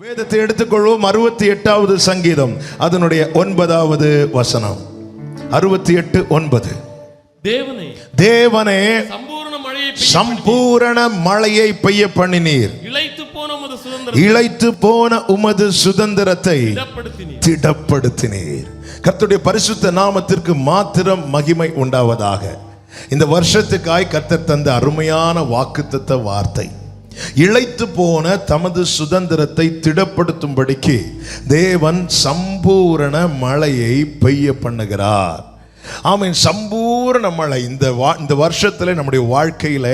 வேதத்தை எடுத்துக்கொள்வோம். 68வது சங்கீதம் அதனுடைய 9வது வசனம். 68:9. தேவனே சம்பூரண மழையை பெய்ய பண்ணினீர், இளைத்து போன உமது சுதந்திரத்தை திடப்படுத்தினீர். கர்த்தருடைய பரிசுத்த நாமத்திற்கு மாத்திரம் மகிமை உண்டாவதாக. இந்த வருஷத்துக்காய் கர்த்தர் தந்த அருமையான வாக்குத்தத்த வார்த்தை, இளைத்து போன தமது சுதந்திரத்தை திடப்படுத்தும்படிக்கு தேவன் சம்பூரண மழையை பெய்ய பண்ணுகிறார். ஆமென். சம்பூரண மழை இந்த வருஷத்துல நம்முடைய வாழ்க்கையில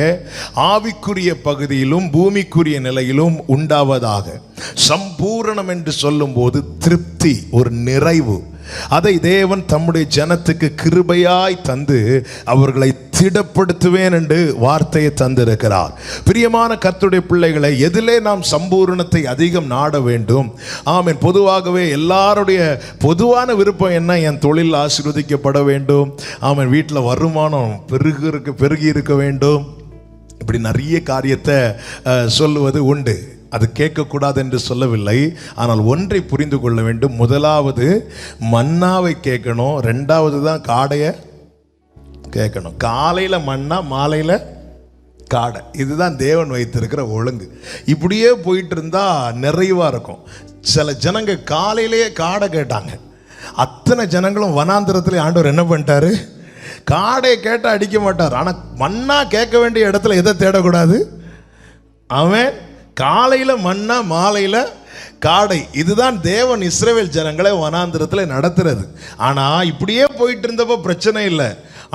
ஆவிக்குரிய பகுதியிலும் பூமிக்குரிய நிலையிலும் உண்டாவதாக. சம்பூரணம் என்று சொல்லும் போது திருப்தி, ஒரு நிறைவு. அதை தேவன் தம்முடைய ஜனத்துக்கு கிருபையாய் தந்து அவர்களை திடப்படுத்துவேன் என்று வார்த்தையை தந்திருக்கிறார். பிரியமான கர்த்தருடைய பிள்ளைகளை, எதிலே நாம் சம்பூரணத்தை அதிகம் நாட வேண்டும்? ஆமென். பொதுவாகவே எல்லாருடைய பொதுவான விருப்பம் என்ன? என் தொழில் ஆசீர்வதிக்கப்பட வேண்டும், ஆமென், வீட்டில் வருமானம் பெருகி இருக்க வேண்டும், இப்படி நிறைய காரியத்தை சொல்லுவது உண்டு. அது கேட்கக்கூடாது என்று சொல்லவில்லை. ஆனால் ஒன்றை புரிந்து கொள்ள வேண்டும். முதலாவது மன்னாவை கேட்கணும், ரெண்டாவது தான் காடையை கேட்கணும். காலையில் மன்னா, மாலையில் காடை. இதுதான் தேவன் வைத்திருக்கிற ஒழுங்கு. இப்படியே போயிட்டு இருந்தா நிறைவாக இருக்கும். சில ஜனங்க காலையிலேயே காடை கேட்டாங்க. அத்தனை ஜனங்களும் வனாந்திரத்தில் ஆண்டவர் என்ன பண்ணிட்டாரு? காடை கேட்டால் அடிக்க மாட்டார். ஆனால் மன்னா கேட்க வேண்டிய இடத்துல எதை தேடக்கூடாது? அவன் காலையில் மன்னா, மாலையில் காடை. இதுதான் தேவன் இஸ்ரவேல் ஜனங்களை வனாந்திரத்தில் நடத்துறது. ஆனால் இப்படியே போயிட்டு இருந்தப்போ பிரச்சனை இல்லை.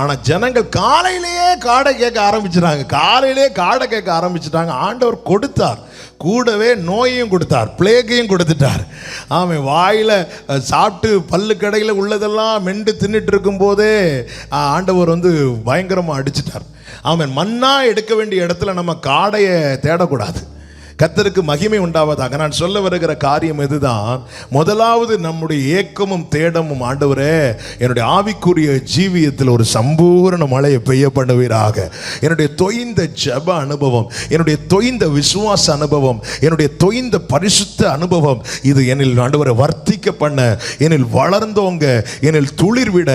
ஆனால் ஜனங்கள் காலையிலேயே காடை கேட்க ஆரம்பிச்சிட்டாங்க. காலையிலேயே காடை கேட்க ஆரம்பிச்சிட்டாங்க. ஆண்டவர் கொடுத்தார், கூடவே நோயையும் கொடுத்தார், பிளேகையும் கொடுத்துட்டார். ஆமாம். வாயில் சாப்பிட்டு பல்லு கடையில் உள்ளதெல்லாம் மெண்டு தின்னுட்டு இருக்கும் போதே ஆண்டவர் பயங்கரமாக அடிச்சிட்டார். ஆமாம். மன்னா எடுக்க வேண்டிய இடத்துல நம்ம காடையை தேடக்கூடாது. கர்த்தருக்கு மகிமை உண்டாவதாக. நான் சொல்ல வருகிற காரியம் இதுதான். முதலாவது நம்முடைய ஏக்கமும் தேடமும், ஆண்டவரே என்னுடைய ஆவிக்குரிய ஜீவியத்தில் ஒரு சம்பூரண மழையை பெய்ய பண்ணுவீராக. என்னுடைய தொய்ந்த ஜெப அனுபவம், என்னுடைய தொய்ந்த விசுவாச அனுபவம், என்னுடைய தொய்ந்த பரிசுத்த அனுபவம், இது என்னில் ஆண்டவரை வர்த்திக்க பண்ண, என்னில் வளர்ந்தோங்க, என்னில் துளிர்விட,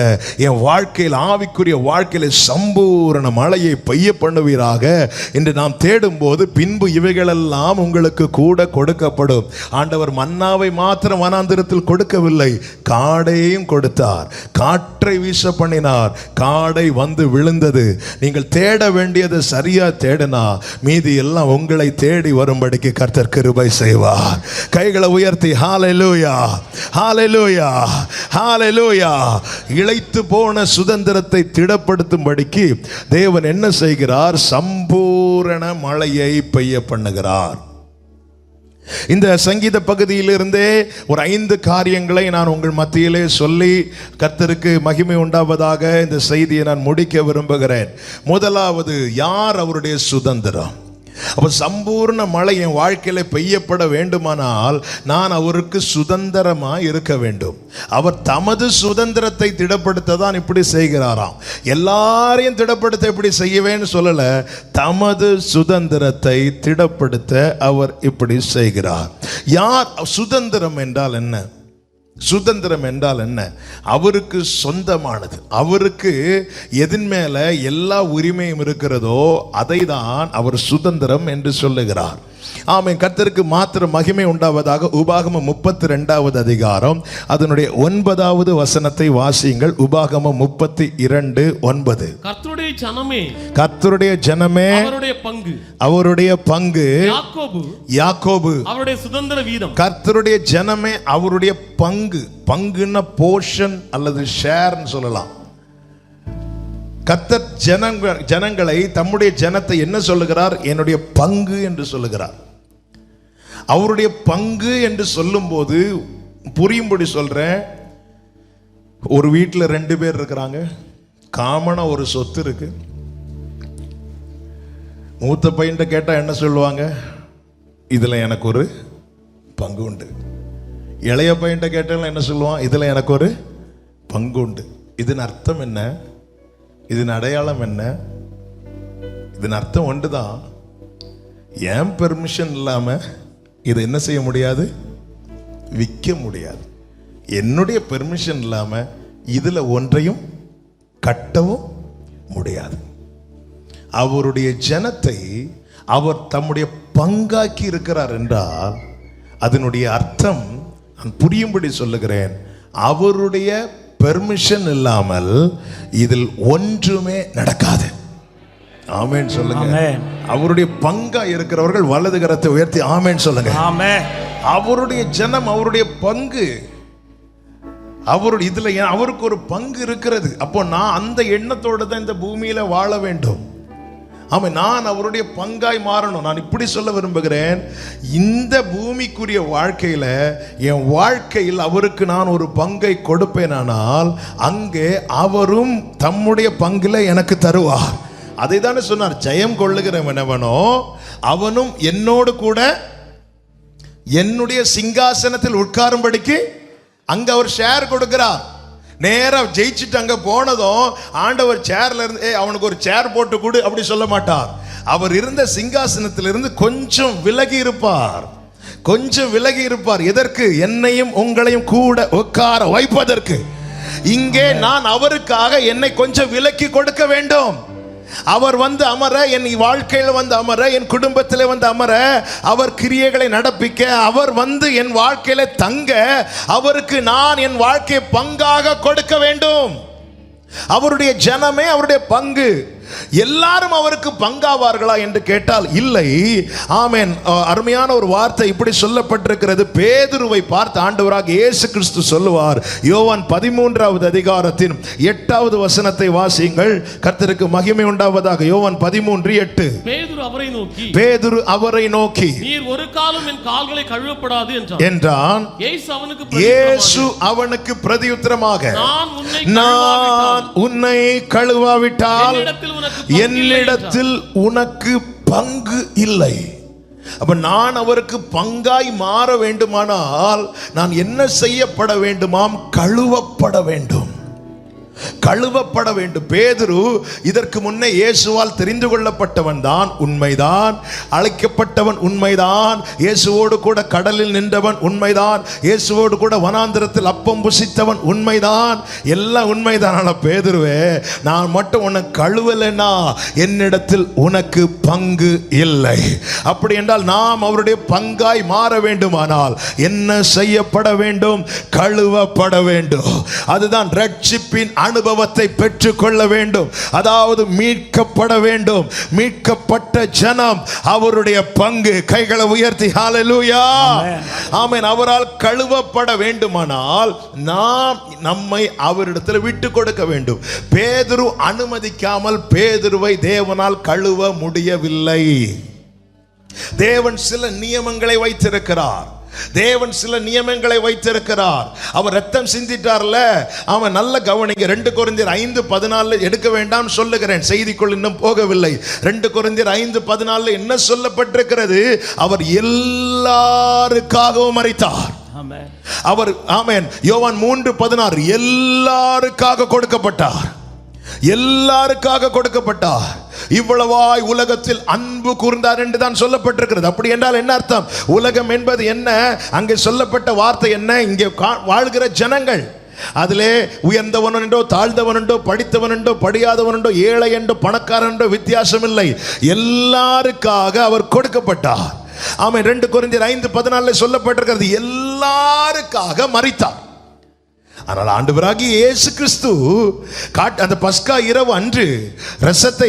என் வாழ்க்கையில் ஆவிக்குரிய வாழ்க்கையில் சம்பூரண மழையை பெய்ய பண்ணுவீராக என்று நாம் தேடும் போது பின்பு இவைகளெல்லாம் உங்களுக்கு கூட கொடுக்கப்படும். ஆண்டவர் மன்னாவை மாத்திரம் வனாந்திரத்தில் கொடுக்கவில்லை, காடையையும் கொடுத்தார். காற்றை வீச பண்ணினார், காடை வந்து விழுந்தது. நீங்கள் தேட வேண்டியது சரியா தேடினா மீதி எல்லாம் உங்களை தேடி வரும்படிக்கு கர்த்தர் கிருபை செய்வார். கைகளை உயர்த்தி ஹல்லேலூயா, ஹல்லேலூயா, ஹல்லேலூயா. இளைத்து போன சுதந்திரத்தை திடப்படுத்தும்படிக்கு தேவன் என்ன செய்கிறார்? சம்பூரண மழையை பெய்ய பண்ணுகிறார். இந்த சங்கீத பகுதியிலிருந்தே ஒரு 5 காரியங்களை நான் உங்கள் மத்தியிலே சொல்லி கர்த்தருக்கு மகிமை உண்டாவதாக இந்த செய்தியை நான் முடிக்க விரும்புகிறேன். முதலாவது, யார் அவருடைய சுதந்திரம்? அப்போ சம்பூர்ண மழை என் வாழ்க்கையில பெய்யப்பட வேண்டுமானால் நான் அவருக்கு சுதந்திரமாக இருக்க வேண்டும். அவர் தமது சுதந்திரத்தை திடப்படுத்த தான் இப்படி செய்கிறாராம். எல்லாரையும் திடப்படுத்த இப்படி செய்யவேன்னு சொல்லல, தமது சுதந்திரத்தை திடப்படுத்த அவர் இப்படி செய்கிறார். யார் சுதந்திரம் என்றால் என்ன? சுதந்திரம் என்றால் என்ன? அவருக்கு சொந்தமானது, அவருக்கு எதின் மேல எல்லா உரிமையும் இருக்கிறதோ அதை தான் அவர் சுதந்திரம் என்று சொல்லுகிறார். ஆமென். கர்த்தருக்கு மாத்திரம் மகிமை உண்டாவதாக. உபாகமம் 32வது அதிகாரம் அதனுடைய 9வது வசனத்தை வாசியுங்கள். உபாகமம் 32:9. கர்த்தருடைய ஜனமே, கர்த்தருடைய ஜனமே, அவருடைய பங்கு யாக்கோபு, அவருடைய சுதந்திர வீதம். கர்த்தருடைய ஜனமே அவருடைய பங்கு. பங்குன்னா போர்ஷன் அல்லது ஷேர்னு சொல்லலாம். கர்த்தர் ஜனங்களை, தம்முடைய ஜனத்தை என்ன சொல்லுகிறார்? என்னுடைய பங்கு என்று சொல்லுகிறார். அவருடைய பங்கு என்று சொல்லும் போது புரியும்படி சொல்றேன். ஒரு வீட்டில் 2 பேர் இருக்கிறாங்க, காமனா ஒரு சொத்து இருக்கு. மூத்த பையன்கிட்ட கேட்டா என்ன சொல்லுவாங்க? இதுல எனக்கு ஒரு பங்கு உண்டு. இளைய பையன்கிட்ட கேட்டாலும் என்ன சொல்லுவான்? இதுல எனக்கு ஒரு பங்கு உண்டு. இதன் அர்த்தம் என்ன? இதன் அடையாளம் என்ன? இதன் அர்த்தம் ஒன்றுதான். ஏன் பெர்மிஷன் இல்லாம இதை என்ன செய்ய முடியாது? விற்க முடியாது. என்னுடைய பெர்மிஷன் இல்லாம இதுல ஒன்றையும் கட்டவும் முடியாது. அவருடைய ஜனத்தை அவர் தம்முடைய பங்காக்கி இருக்கிறார் என்றால் அதனுடைய அர்த்தம் நான் புரியும்படி சொல்லுகிறேன், அவருடைய பெர்மிஷன் இல்லாமல் இதில் ஒன்றுமே நடக்காது. ஆமென் சொல்லுங்க. அவருடைய பங்கா இருக்கிறவர்கள் வலது கரத்தை உயர்த்தி ஆமென் சொல்லுங்க. அவருடைய ஜனம், அவருடைய பங்கு, அவருடைய இதுல அவருக்கு ஒரு பங்கு இருக்கிறது. அப்போ நான் அந்த எண்ணத்தோடு தான் இந்த பூமியில வாழ வேண்டும். ஆமாம், நான் அவருடைய பங்காய் மாறணும். நான் இப்படி சொல்ல விரும்புகிறேன், இந்த பூமிக்குரிய வாழ்க்கையில என் வாழ்க்கையில் அவருக்கு நான் ஒரு பங்கை கொடுப்பேனானால் அங்கே அவரும் தம்முடைய பங்குல எனக்கு தருவார். அதை தானே சொன்னார், ஜெயம் கொள்ளுகிறவனவனோ அவனும் என்னோடு கூட என்னுடைய சிங்காசனத்தில் உட்காரும்படிக்கு அங்க அவர் ஷேர் கொடுக்கிறார். நேரா ஜெயிச்சுட்டு அங்க போனதும் ஆண்டவர் சேர்ல இருந்து அவனுக்கு ஒரு சேர் போட்டு கொடு அப்படி சொல்ல மாட்டார். அவர் இருந்த சிங்காசனத்திலிருந்து கொஞ்சம் விலகி இருப்பார், கொஞ்சம் விலகி இருப்பார். எதற்கு? என்னையும் உங்களையும் கூட உட்கார வைப்பதற்கு. இங்கே நான் அவருக்காக என்னை கொஞ்சம் விலக்கி கொடுக்க வேண்டும். அவர் வந்து அமர, என் வாழ்க்கையில் வந்து அமர, என் குடும்பத்தில் வந்து அமர, அவர் கிரியைகளை நடப்பிக்க, அவர் வந்து என் வாழ்க்கையில தங்க, அவருக்கு நான் என் வாழ்க்கையை பங்காக கொடுக்க வேண்டும். அவருடைய ஜனமே அவருடைய பங்கு. எல்லாரும் அவருக்கு பங்காவார்களா என்று கேட்டால் இல்லை. ஆமென். அருமையான ஒரு வார்த்தை இப்படி சொல்லப்பட்டிருக்கிறது. பேதுருவை பார்த்து ஆண்டவராக இயேசு கிறிஸ்து சொல்லுவார், யோவான் 13வது அதிகாரத்தின் 8வது வசனத்தை வாசியுங்கள். கர்த்தருக்கு மகிமை உண்டாவதாக. யோவான் 13:8. பேதுரு அவரை நோக்கி நீர் ஒரு காலம் என் கால்களை கழுவப்படாது என்றான். இயேசு அவனுக்கு பிரதியுத்தரமாக, நான் உன்னை கழுவாவிட்டால் என்னிடத்தில் உனக்கு பங்கு இல்லை. அப்ப நான் அவருக்கு பங்காய் மாற வேண்டுமானால் நான் என்ன செய்யப்பட வேண்டுமாம்? கழுவப்பட வேண்டும், கழுவப்பட வேண்டும். பேதுரு இதற்கு முன்னே இயேசுவால் தெரிந்து கொள்ளப்பட்டவன் தான், உண்மைதான். அழைக்கப்பட்டவன் உண்மைதான். இயேசுவோடு கூட கடலில் நின்றவன் உண்மைதான். இயேசுவோடு கூட வனாந்திரத்தில் அப்பம் புசித்தவன் உண்மைதான். எல்லாம் உண்மைதான். ஆனால் பேதுருவே, நான் மட்டும் உனக்கு கழுவலைன்னா என்னிடத்தில் உனக்கு பங்கு இல்லை. அப்படி என்றால் நாம் அவருடைய பங்காய் மாற வேண்டுமானால் என்ன செய்யப்பட வேண்டும்? கழுவப்பட வேண்டும். அதுதான் ரட்சிப்பின் அனுபவத்தை பெற்றுக் கொள்ள வேண்டும். அதாவது மீட்கப்பட வேண்டும். மீட்கப்பட்ட ஜனம் அவருடைய பங்கு. கைகளை உயர்த்தி ஹல்லேலூயா, ஆமென். அவரால் கழுவப்பட வேண்டுமானால் நாம் நம்மை அவரிடத்தில் விட்டு கொடுக்க வேண்டும். பேதுரு அனுமதிக்காமல் பேதுருவை தேவனால் கழுவ முடியவில்லை. தேவன் சில நியமங்களை வைத்திருக்கிறார். தேவன் சில நியமங்களை வைத்திருக்கிறார். அவர் ரத்தம் சிந்திட்டார்ல, அவன் நல்ல கவனிங்க. 2 கொரிந்தியர் 5:14 எடுக்க வேண்டாம் சொல்லுகிறேன், செய்திக்குள் இன்னும் போகவில்லை. 2 கொரிந்தியர் 5:14 என்ன சொல்லப்பட்டிருக்கிறது? அவர் எல்லாருக்காகவும் மரித்தார். அவர், ஆமென். யோவான் 3:16 எல்லாருக்காக கொடுக்கப்பட்டார், எல்லாருக்காக கொடுக்கப்பட்டார். இவ்வளவாய் உலகத்தில் அன்பு கூர்ந்தார் என்று தான் சொல்லப்பட்டிருக்கிறது. அப்படி என்றால் என்ன அர்த்தம்? உலகம் என்பது என்ன? அங்கே சொல்லப்பட்ட வார்த்தை என்ன? இங்கே வாழ்கிற ஜனங்கள். அதிலே உயர்ந்தவன் என்றோ தாழ்ந்தவன் என்றோ படித்தவன் என்றோ படியாதவன் என்றோ ஏழை என்றோ பணக்காரன் என்றோ வித்தியாசம் இல்லை. எல்லாருக்காக அவர் கொடுக்கப்பட்டார். ஆமென். 2 கொரிந்தியர் 5:14 சொல்லப்பட்டிருக்கிறது, எல்லாருக்காக மரித்தார். ஆனால் ஆண்டவராகிய இயேசு கிறிஸ்து அந்த பஸ்கா இரவு அன்று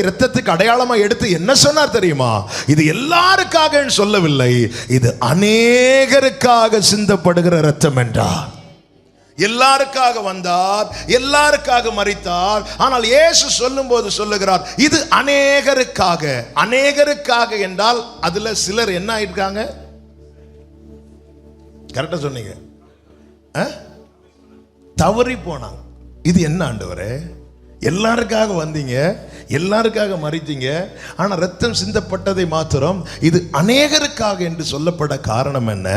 இரத்தத்துக்கு அடையாளமாக எடுத்து என்ன சொன்னார் தெரியுமா? இது எல்லாருக்காக சொல்லவில்லை, இது அநேகருக்காக சிந்தப்படுகிற இரத்தம் என்றார். எல்லாருக்காக வந்தார், எல்லாருக்காக மரித்தார். ஆனால் இயேசு சொல்லும் போது சொல்லுகிறார், இது அநேகருக்காக. அநேகருக்காக என்றால் அதுல சிலர் என்ன ஆயிருக்காங்க? கரெக்டா சொன்னீங்க, தவறி போனாங்க. இது என்ன ஆண்டவரே, எல்லாருக்காக வந்தீங்க, எல்லாருக்காக மறித்தீங்க, ஆனா ரத்தம் சிந்தப்பட்டதை மாத்திரம் இது அநேகருக்காக என்று சொல்லப்பட காரணம் என்ன?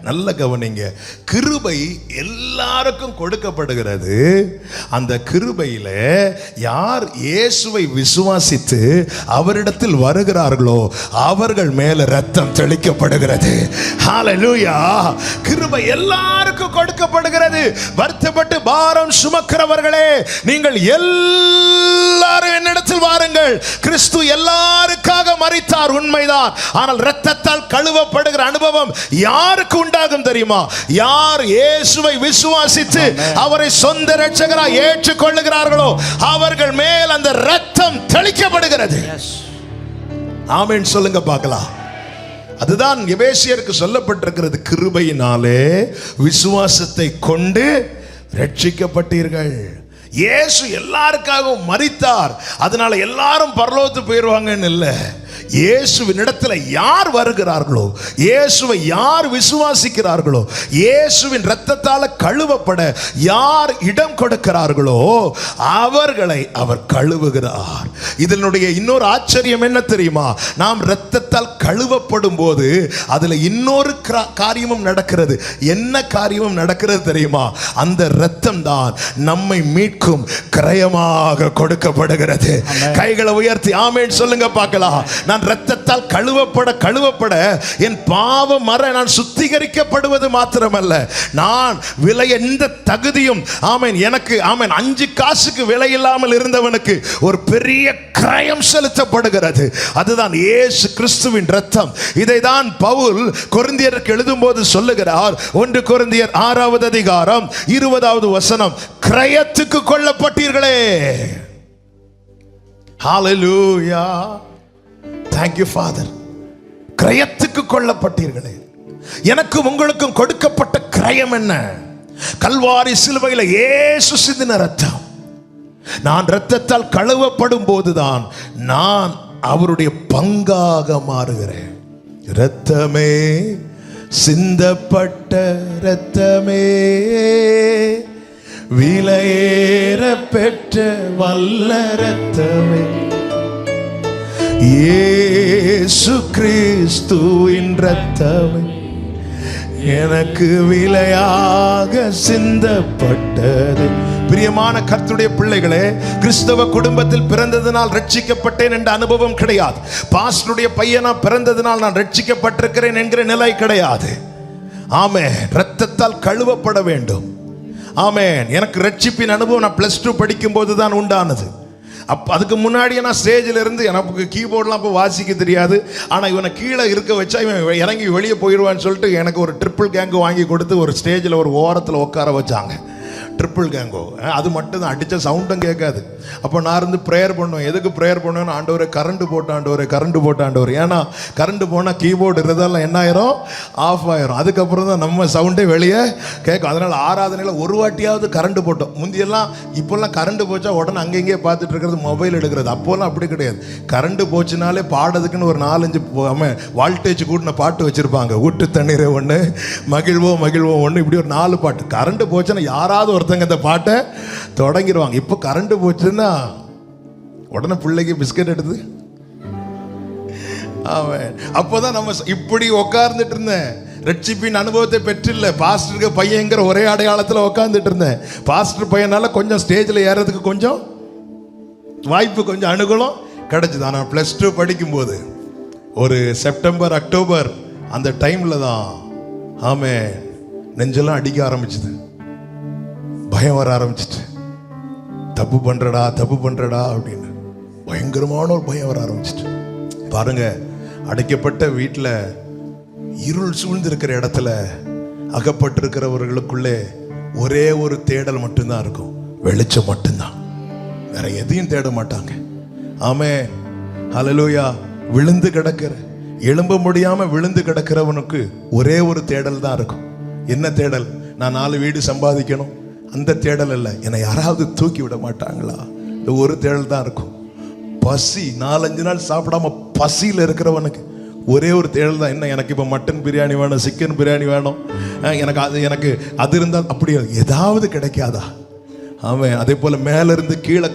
நல்ல கவனிங்க. கிருபை எல்லாருக்கும் கொடுக்கப்படுகிறது. அந்த கிருபையில யார் இயேசுவை விசுவாசித்து அவரிடத்தில் வருகிறார்களோ அவர்கள் மேல ரத்தம் தெளிக்கப்படுகிறது. ஹல்லேலூயா. கிருபை எல்லாருக்கும் கொடுக்கப்படுகிறது. வருத்தப்பட்டு பாரம் சுமக்கிறவர்களே, நீங்கள் எல்லாரும் என்னிடத்தில் வாருங்கள். கிறிஸ்து எல்லாருக்காக மரித்தார், உண்மைதான். ஆனால் இரத்தத்தால் கழுவப்படுகிற அனுபவம் யாருக்கு உண்டாகும் தெரியுமா? யார் இயேசுவை விசுவாசித்து அவரை சொந்த இரட்சகராய் ஏற்றுக்கொள்ளுகிறார்களோ அவர்கள் மேல் அந்த இரத்தம் தெளிக்கப்படுகிறது. ஆமென் சொல்லுங்க பார்க்கலாம். அதுதான் எபேசியருக்கு சொல்லப்பட்டிருக்கிறது. கிருபையினாலே விசுவாசத்தை கொண்டு ரட்சிக்கப்பட்டீர்கள். இயேசு எல்லாருக்காகவும் மரித்தார், அதனால எல்லாரும் பரலோகத்துக்கு போயிடுவாங்கன்னு இல்லை. இயேசுவின் இடத்துல யார் வருகிறார்களோ, இயேசுவை யார் விசுவாசிக்கிறார்களோ, இயேசுவின் இரத்தத்தால் கழுவப்பட யார் இடம் கொடுக்கிறார்களோ அவர்களை அவர் கழுவுகிறார். இதனுடைய இன்னொரு ஆச்சரியம் என்ன தெரியுமா? நாம் இரத்தத்தால் கழுவப்படும் போது அதுல இன்னொரு காரியமும் நடக்கிறது. என்ன காரியமும் நடக்கிறது தெரியுமா? அந்த இரத்தம் தான் நம்மை மீட்கும் கிரயமாக கொடுக்கப்படுகிறது. கைகளை உயர்த்தி ஆமென் சொல்லுங்க பார்க்கலாம். நான் இரத்தத்தால் கழுவப்பட என் பாவம் மற நான் சுத்திகரிக்கப்படுவது மாத்திரமல்ல, நான் விலை எந்த தகுதியும் ஆமென் எனக்கு ஆமென் 5 காசுக்கு விலை இல்லாமல் இருந்தவனுக்கு ஒரு பெரிய கிரயம் செலுத்தப்படுகிறது. அதுதான் இயேசு கிறிஸ்துவின் இரத்தம். இதைதான் பவுல் கொரிந்தியருக்கு எழுதும்போது சொல்லுகிறார். 1 கொரிந்தியர் 6வது அதிகாரம் 20வது வசனம், கிரயத்துக்கு கொல்லப்பட்டீர்களே. ஹல்லேலூயா. Thank you Father. கிரயத்துக்கு கொல்லப்பட்டீர்களே. எனக்கும் உங்களுக்கும் கொடுக்கப்பட்ட கிரயம் என்ன? கல்வாரி சிலுவையில் இயேசு சிந்தின இரத்தம். நான் இரத்தத்தால் கழுவப்படும் போதுதான் நான் அவருடைய பங்காக மாறுகிறேன். இரத்தமே, சிந்தப்பட்ட இரத்தமே, விலையேற பெற்ற வல்ல இரத்தமே, இயேசு கிறிஸ்துவின் இரத்தமே எனக்கு விலையாக சிந்தப்பட்டது. பிரியமான கர்த்தருடைய பிள்ளைகளே, கிறிஸ்தவ குடும்பத்தில் பிறந்ததினால் ரட்சிக்கப்பட்டேன் என்ற அனுபவம் கிடையாது. பாஸ்டருடைய பையனா பிறந்ததினால் நான் ரட்சிக்கப்பட்டிருக்கிறேன் என்கிற நிலை கிடையாது. ஆமென். இரத்தத்தால் கழுவப்பட வேண்டும். ஆமென். எனக்கு ரட்சிப்பின் அனுபவம் நான் +2 படிக்கும் போது தான் உண்டானது. அதுக்கு முன்னாடியே நான் ஸ்டேஜில் இருந்து, எனக்கு கீபோர்ட்லாம் அப்போ வாசிக்க தெரியாது. ஆனால் இவனை கீழே இருக்க வச்சா இவன் இறங்கி வெளியே போயிடுவான்னு சொல்லிட்டு எனக்கு ஒரு ட்ரிப்பிள் கேங்கு வாங்கி கொடுத்து ஒரு ஸ்டேஜில் ஒரு ஓரத்தில் உட்கார வச்சாங்க. ட்ரிப்பிள் கேங்கோ, அது மட்டும் தான், அடித்த சவுண்டும் கேட்காது. அப்போ நான் இருந்து ப்ரேயர் பண்ணுவேன். எதுக்கு ப்ரேயர் பண்ணுவேன்னு, ஆண்டவரே கரண்ட் போட்டாண்டவர். ஏன்னா கரண்ட் போனால் கீபோர்டு இருந்ததெல்லாம் என்ன ஆயிரும்? ஆஃப் ஆயிரும். அதுக்கப்புறம் தான் நம்ம சவுண்டே வெளியே கேட்கும். அதனால் ஆராதனையில் ஒரு வாட்டியாவது கரண்ட் போட்டோம். முந்தியெல்லாம், இப்போல்லாம் கரண்ட் போச்சா உடனே அங்கங்கே பார்த்துட்டு இருக்கிறது, மொபைல் எடுக்கிறது. அப்போல்லாம் அப்படி கிடையாது. கரண்ட் போச்சுனாலே பாடுறதுக்குன்னு ஒரு 4-5 வால்டேஜ் கூட்டின பாட்டு வச்சுருப்பாங்க. ஊட்டு தண்ணீரை ஒன்று, மகிழ்வோம் ஒன்று, இப்படி ஒரு 4 பாட்டு. கரண்ட் போச்சுன்னா யாராவது ஒருத்தங்க இந்த பாட்டை தொடங்கிடுவாங்க. இப்போ கரண்ட் போச்சுன்னா உடனே பிள்ளைக்கு பிஸ்கட் எடுத்து. அப்போதான் நம்ம இப்படி உட்கார்ந்துட்டு இருந்தேன். ரட்சிப்பின் அனுபவத்தை பெற்றில்ல, பாஸ்டருக்கு பையங்கிற ஒரே அடையாளத்தில் உட்கார்ந்துட்டு இருந்தேன். பாஸ்டர் பையனால கொஞ்சம் ஸ்டேஜில் ஏறதுக்கு கொஞ்சம் வாய்ப்பு, கொஞ்சம் அனுகூலம் கிடைச்சிது. நான் +2 படிக்கும்போது ஒரு செப்டம்பர் அக்டோபர் அந்த டைமில் தான் ஆமென் நெஞ்செல்லாம் அடிக்க ஆரம்பிச்சுது. பயம் வர ஆரம்பிச்சிட்டு, தப்பு பண்றடா அப்படின்னு பயங்கரமான ஒரு பயம் வர ஆரம்பிச்சிட்டு. பாருங்க, அடைக்கப்பட்ட வீட்டில் இருள் சூழ்ந்திருக்கிற இடத்துல அகப்பட்டிருக்கிறவர்களுக்குள்ளே ஒரே ஒரு தேடல் மட்டும்தான் இருக்கும், வெளிச்சம் மட்டும்தான். வேற எதையும் தேட மாட்டாங்க. ஆமென். ஹல்லேலூயா. விழுந்து கிடக்கிற, எழும்ப முடியாம விழுந்து கிடக்கிறவனுக்கு ஒரே ஒரு தேடல் தான் இருக்கும். என்ன தேடல்? நான் 4 வீடு சம்பாதிக்கணும். அந்த தேடல் இல்லை. என்னை யாராவது தூக்கி விட மாட்டாங்களா? இந்த ஒரு தேடல் தான் இருக்கும். பசி, 4-5 நாள் சாப்பிடாம பசியில் இருக்கிறவனுக்கு ஒரே ஒரு தேடல் தான். என்ன, எனக்கு இப்போ மட்டன் பிரியாணி வேணும், சிக்கன் பிரியாணி வேணும், எனக்கு அது இருந்தால் அப்படி ஏதாவது கிடைக்காதா? ஆமாம். அதே போல் மேலிருந்து கீழே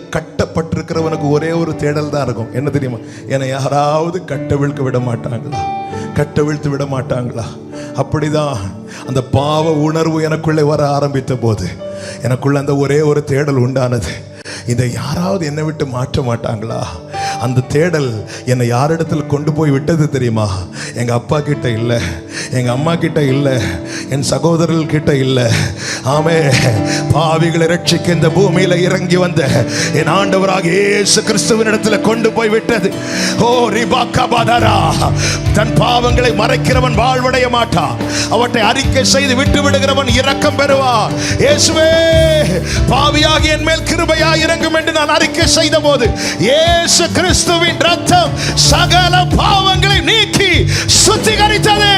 ரட்சிக்கப்பட்டிருக்கிறவனுக்கு ஒரே ஒரு தேடல் தான் இருக்கும். என்ன தெரியுமா? என்னை யாராவது கட்டவிழ்க்க விட மாட்டாங்களா, கட்டவிழ்த்து விட மாட்டாங்களா? அப்படிதான் அந்த பாவ உணர்வு எனக்குள்ளே வர ஆரம்பித்த போது எனக்குள்ள அந்த ஒரே ஒரு தேடல் உண்டானது. இதை யாராவது என்னை விட்டு மாற்ற மாட்டாங்களா? அந்த தேடல் என்னை யாரிடத்தில் கொண்டு போய் விட்டது தெரியுமா? எங்க அப்பா கிட்ட இல்லை, எங்க அம்மா கிட்ட இல்லை, என் சகோதரர்கள் கிட்ட இல்லை. ஆமே, பாவிகளை ரட்சிக்க இந்த பூமியில இறங்கி வந்த என் ஆண்டவராக இயேசு கிறிஸ்துவின் இடத்துல கொண்டு போய் விட்டது. ஓ ரிபாக்கா பாதரா, தன் பாவங்களை மறைக்கிறவன் வாழ்வடைய மாட்டான், அவற்றை அறிக்கை செய்து விட்டு விடுகிறவன் இரக்கம் பெறுவான். இயேசுவே, பாவியாகி என் மேல் கிருபையாய் இறங்கும் என்று நான் அறிக்கை செய்த போது இயேசு கிறிஸ்துவின் ரத்தம் சகல பாவங்களை நீக்கி சுத்திகரித்தது.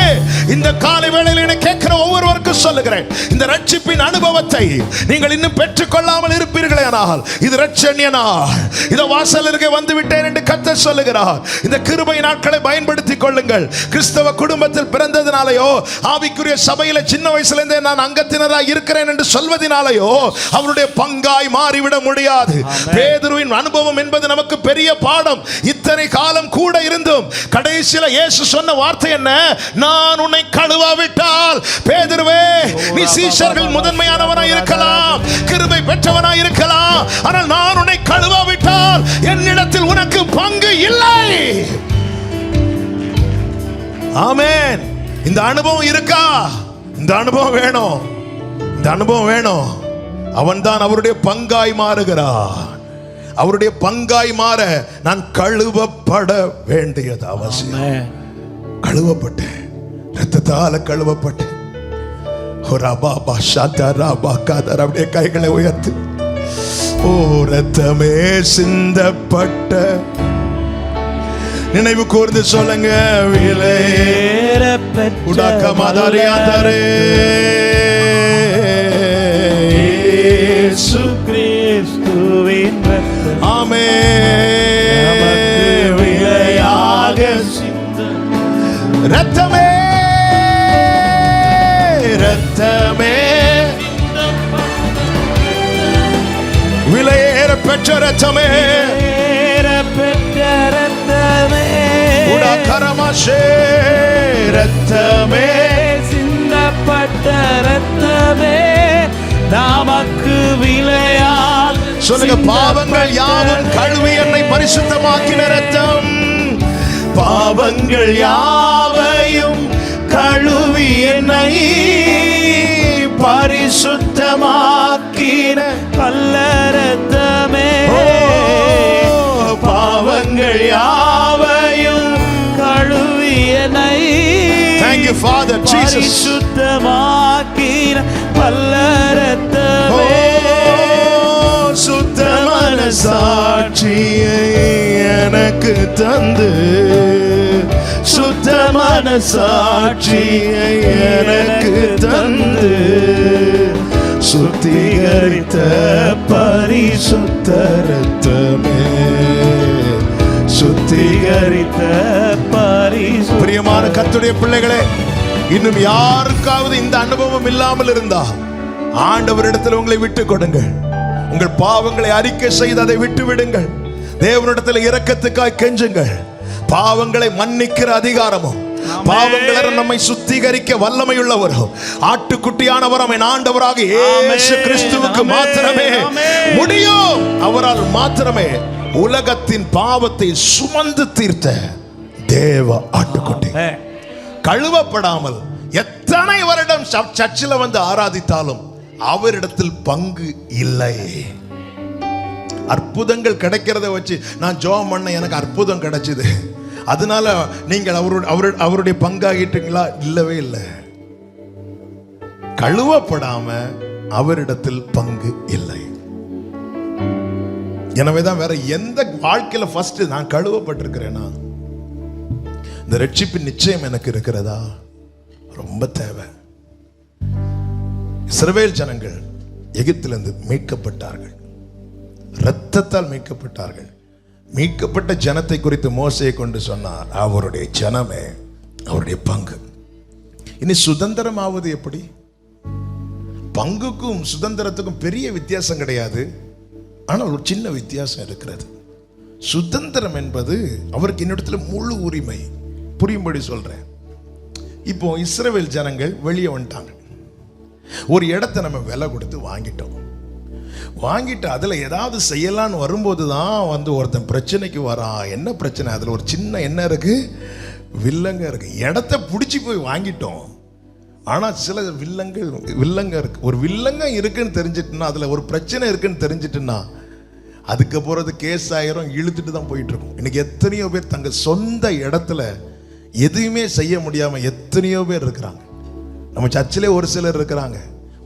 இந்த காலை வேளையில் என கேட்கிற ஒவ்வொருவருக்கும் சொல்லுகிறேன், இந்த ரட்சிப்பின் அனுபவத்தை நீங்கள் இன்னும் பெற்றுக் கொள்ளாமல் இருப்பீர்களே ஆனால் இது ரட்சணிய நாள். இதோ வாசல் அருகே வந்து விட்டேன் என்று கர்த்தர் சொல்லுகிறார். இந்த கிருபை நாட்களை பயன்படுத்திக் கொள்ளுங்கள். கிறிஸ்தவ குடும்பத்தில் பிறந்ததினாலேயோ, ஆவிக்குரிய சபையில சின்ன வயசுல இருந்தே நான் அங்கத்தினராக இருக்கிறேன் என்று சொல்வதனாலேயோ அவருடைய பங்காய் மாறிவிட முடியாது. பேதுருவின் அனுபவம் என்பது நமக்கு பெரிய பாடம். இத்தனை காலம் கூட இருந்தும் கடைசியில இயேசு சொன்ன வார்த்தை என்ன? நான் உன்னை கழுவாவிட்டால் பேதுருவே, நீ சீஷர்கள் முதன்மையானவனாய் இருக்கலாம், கிருபை பெற்றவனாய் இருக்கலாம், ஆனால் நான் உன்னை கழுவாவிட்டால் என்னிடத்தில் உனக்கு பங்கு இல்லை. ஆமென். இந்த அனுபவம் இருக்கா? இந்த அனுபவம் வேணும், இந்த அனுபவம் வேணும். அவன்தான் அவருடைய பங்காய் மாறுகிறான். அவருடைய பங்காய் மாற நான் கழுவப்பட வேண்டியது அவசியம். கழுவப்பட்டேன், ரத்தத்தால கழுவப்பட்டேன். அப்படியே கைகளை உயர்த்து. ஓ ரத்தமே சிந்தப்பட்ட, நினைவு கூர்ந்து சொல்லுங்க, விலையேறப்பெற்ற மாதாரியாதரே இயேசு கிறிஸ்துவின் ரத்தம். ஆமென். விலையாக சிந்த ரத்தமே, ரத்தமே, விலையேற பெற்ற ரத்தமே, பெற்ற ரத்தமே, உடகரமாஷே ரத்தமே, சிந்தப்பட்ட ரத்தமே, நமக்கு விலையால். சொல்லுங்க, பாவங்கள் யாவும் கழுவி என்னை பரிசுத்தமாக்கின ரத்தம். பாவங்கள் யாவையும் கழுவி என்னை பரிசுத்தமாக்கின நல்ல ரத்தமே. பாவங்கள் யாவையும் கழுவி என்னை, thank you Father Jesus, பரிசுத்தமாக்கின நல்ல ரத்தமே. சுத்தமான சாட்சியை எனக்கு தந்து, சுத்தமான சாட்சியை எனக்கு தந்து, சுத்திகரித்த பரிசுத்த ரத்தமே, சுத்திகரித்த பரிசுத்த. பிரியமான கர்த்தருடைய பிள்ளைகளே, இன்னும் யாருக்காவது இந்த அனுபவம் இல்லாமல் இருந்தா ஆண்டவரிடத்தில் உங்களை விட்டுக் கொடுங்கள். உங்கள் பாவங்களை அறிக்கை செய்து அதை விட்டு விடுங்கள். தேவனிடத்தில் இரக்கத்துக்காய் கெஞ்சுங்கள். பாவங்களை மன்னிக்கிற அதிகாரமும், பாவங்களை நம்மை சுத்திகரிக்க வல்லமையுள்ளவரும், ஆட்டுக்குட்டியானவரும் என் ஆண்டவராக இயேசு கிறிஸ்துவுக்கு மாத்திரமே முடியும். அவரால் மாத்திரமே உலகத்தின் பாவத்தை சுமந்து தீர்த்த தேவ ஆட்டுக்குட்டி. கழுவப்படாமல் எத்தனை வருடம் சர்ச்சில் வந்து ஆராதித்தாலும் அவரிடத்தில் பங்கு இல்லை. அற்புதங்கள் கிடைக்கிறத வச்சு நான் ஜெபம் பண்ண எனக்கு அற்புதம் கிடைச்சது, அதனால நீங்கள் அவருடைய பங்காகிட்டீங்களா? இல்லவே இல்லை. கழுவப்படாம அவரிடத்தில் பங்கு இல்லை. எனவேதான் வேற எந்த வாழ்க்கையில ஃபர்ஸ்ட் நான் கழுவப்பட்டிருக்கிறேனா, இந்த ரட்சிப்பின் நிச்சயம் எனக்கு இருக்கிறதா? ரொம்ப தேவை. இஸ்ரவேல் ஜனங்கள் எகிப்திலிருந்து மீட்கப்பட்டார்கள், இரத்தத்தால் மீட்கப்பட்டார்கள். மீட்கப்பட்ட ஜனத்தை குறித்து மோசேயை கொண்டு சொன்னார், அவருடைய ஜனமே அவருடைய பங்கு. இனி சுதந்திரமாவது எப்படி? பங்குக்கும் சுதந்திரத்துக்கும் பெரிய வித்தியாசம் கிடையாது. ஆனால் ஒரு சின்ன வித்தியாசம் இருக்கிறது. சுதந்திரம் என்பது அவருக்கு என்னிடத்துல முழு உரிமை. புரியும்படி சொல்றேன். இப்போ இஸ்ரவேல் ஜனங்கள் வெளியே வந்துட்டாங்க. ஒரு இடத்தை நம்ம விலை கொடுத்து வாங்கிட்டோம். வாங்கிட்டு அதில் ஏதாவது செய்யலான்னு வரும்போது தான் ஒருத்தன் பிரச்சனைக்கு வரான். என்ன பிரச்சனை? அதில் ஒரு சின்ன என்ன இருக்கு? வில்லங்க இருக்கு. இடத்த பிடிச்சி போய் வாங்கிட்டோம். ஆனால் சில வில்லங்க இருக்கு. ஒரு வில்லங்க இருக்குன்னு தெரிஞ்சிட்டுன்னா, அதில் ஒரு பிரச்சனை இருக்குன்னு தெரிஞ்சிட்டுன்னா, அதுக்கப்புறம் அது கேஸ் ஆயிரும், இழுத்துட்டு தான் போயிட்டு இருக்கும். இன்னைக்கு எத்தனையோ பேர் தங்க சொந்த இடத்துல எதுவுமே செய்ய முடியாம எத்தனையோ பேர் இருக்கிறாங்க. நம்ம சர்ச்சிலே ஒரு சிலர் இருக்கிறாங்க.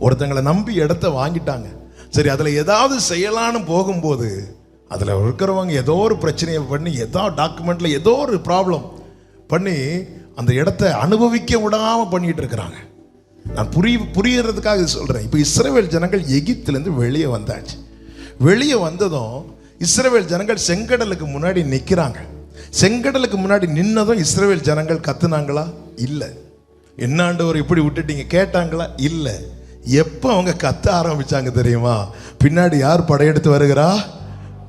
ஒருத்தங்களை நம்பி இடத்த வாங்கிட்டாங்க. சரி, அதில் ஏதாவது செய்யலான்னு போகும்போது அதில் இருக்கிறவங்க ஏதோ ஒரு பிரச்சனையை பண்ணி, ஏதோ டாக்குமெண்ட்ல ஏதோ ஒரு ப்ராப்ளம் பண்ணி அந்த இடத்த அனுபவிக்க விடாம பண்ணிட்டு இருக்கிறாங்க. நான் புரியறதுக்காக சொல்றேன். இப்போ இஸ்ரவேல் ஜனங்கள் எகிப்திலிருந்து வெளியே வந்தாச்சு. வெளியே வந்ததும் இஸ்ரவேல் ஜனங்கள் செங்கடலுக்கு முன்னாடி நிற்கிறாங்க. செங்கடலுக்கு முன்னாடி நின்னதும் இஸ்ரவேல் ஜனங்கள் கத்துனாங்களா? இல்லை. என்ன ஆண்டவர் இப்படி விட்டுட்டீங்க கேட்டாங்களா? இல்லை. எப்போ அவங்க கத்த ஆரம்பிச்சாங்க தெரியுமா? பின்னாடி யார் படையெடுத்து வருகிறா?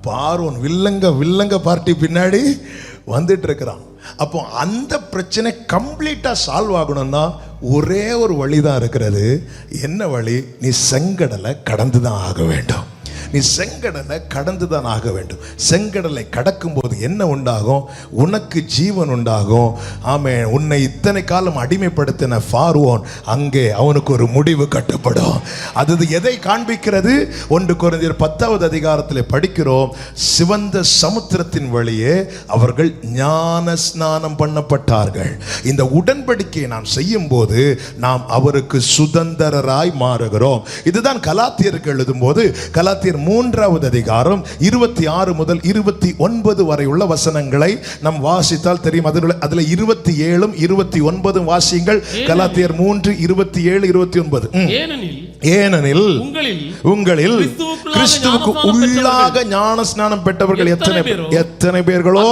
பார்வோன் வில்லங்க பார்ட்டி பின்னாடி வந்துட்டு இருக்கிறான். அப்போ அந்த பிரச்சனை கம்ப்ளீட்டா சால்வ் ஆகணும்னா ஒரே ஒரு வழிதான் இருக்கிறது. என்ன வழி? நீ செங்கடலை கடந்து தான் ஆக வேண்டும். நீ செங்கடலை கடந்து தான் ஆக வேண்டும். செங்கடலை கடக்கும் போது என்ன உண்டாகும்? உனக்கு ஜீவன் உண்டாகும். ஆமென். உன்னை இத்தனை காலம் அடிமைப்படுத்தின பார்வோன் அங்கே அவனுக்கு ஒரு முடிவு கட்டப்படும். அது எதை காண்பிக்கிறது? 1 கொரிந்தியர் 10வது அதிகாரத்தில் படிக்கிறோம். சிவந்த சமுத்திரத்தின் வழியே அவர்கள் ஞான ஸ்நானம் பண்ணப்பட்டார்கள். இந்த உடன்படிக்கையை நாம் செய்யும் போது நாம் அவருக்கு சுதந்திரராய் மாறுகிறோம். இதுதான் கலாத்தியருக்கு எழுதும் போது கலாத்தியர் 3வது அதிகாரம் 26 முதல் 29 வரை உள்ள வசனங்களை நாம் வாசித்தால் தெரியும். அதுல 27 29 வாசியுங்கள். கலாத்தியர் 3 27 29. ஏனெனில் உங்களில் கிறிஸ்துவுக்கு உள்ளாக ஞான ஸ்நானம் பெற்றவர்கள் எத்தனை பேர்களோ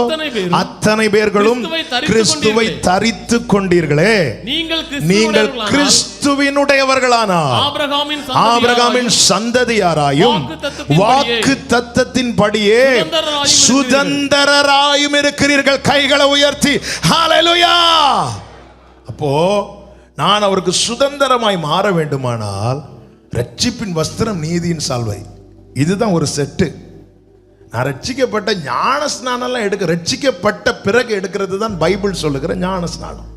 அத்தனை பேர்களும் கிறிஸ்துவை தரித்து கொண்டீர்களே. நீங்கள் கிறிஸ்துவினுடையவர்களானார் ஆபிரகாமின் சந்ததியாராயும் வாக்கு தத்தத்தின் படியே சுதந்திரராயும் இருக்கிறீர்கள். கைகளை உயர்த்தி ஹல்லேலூயா. அப்போ நான் அவருக்கு சுதந்திரமாய் மாற வேண்டுமானால் ரட்சிப்பின் வஸ்திரம் நீதியின் சால்வை, இதுதான் ஒரு செட்டு. நான் ரட்சிக்கப்பட்ட ஞான ஸ்நானம் ரட்சிக்கப்பட்ட பிறகு எடுக்கிறது தான் பைபிள் சொல்லுகிற ஞான ஸ்நானம்.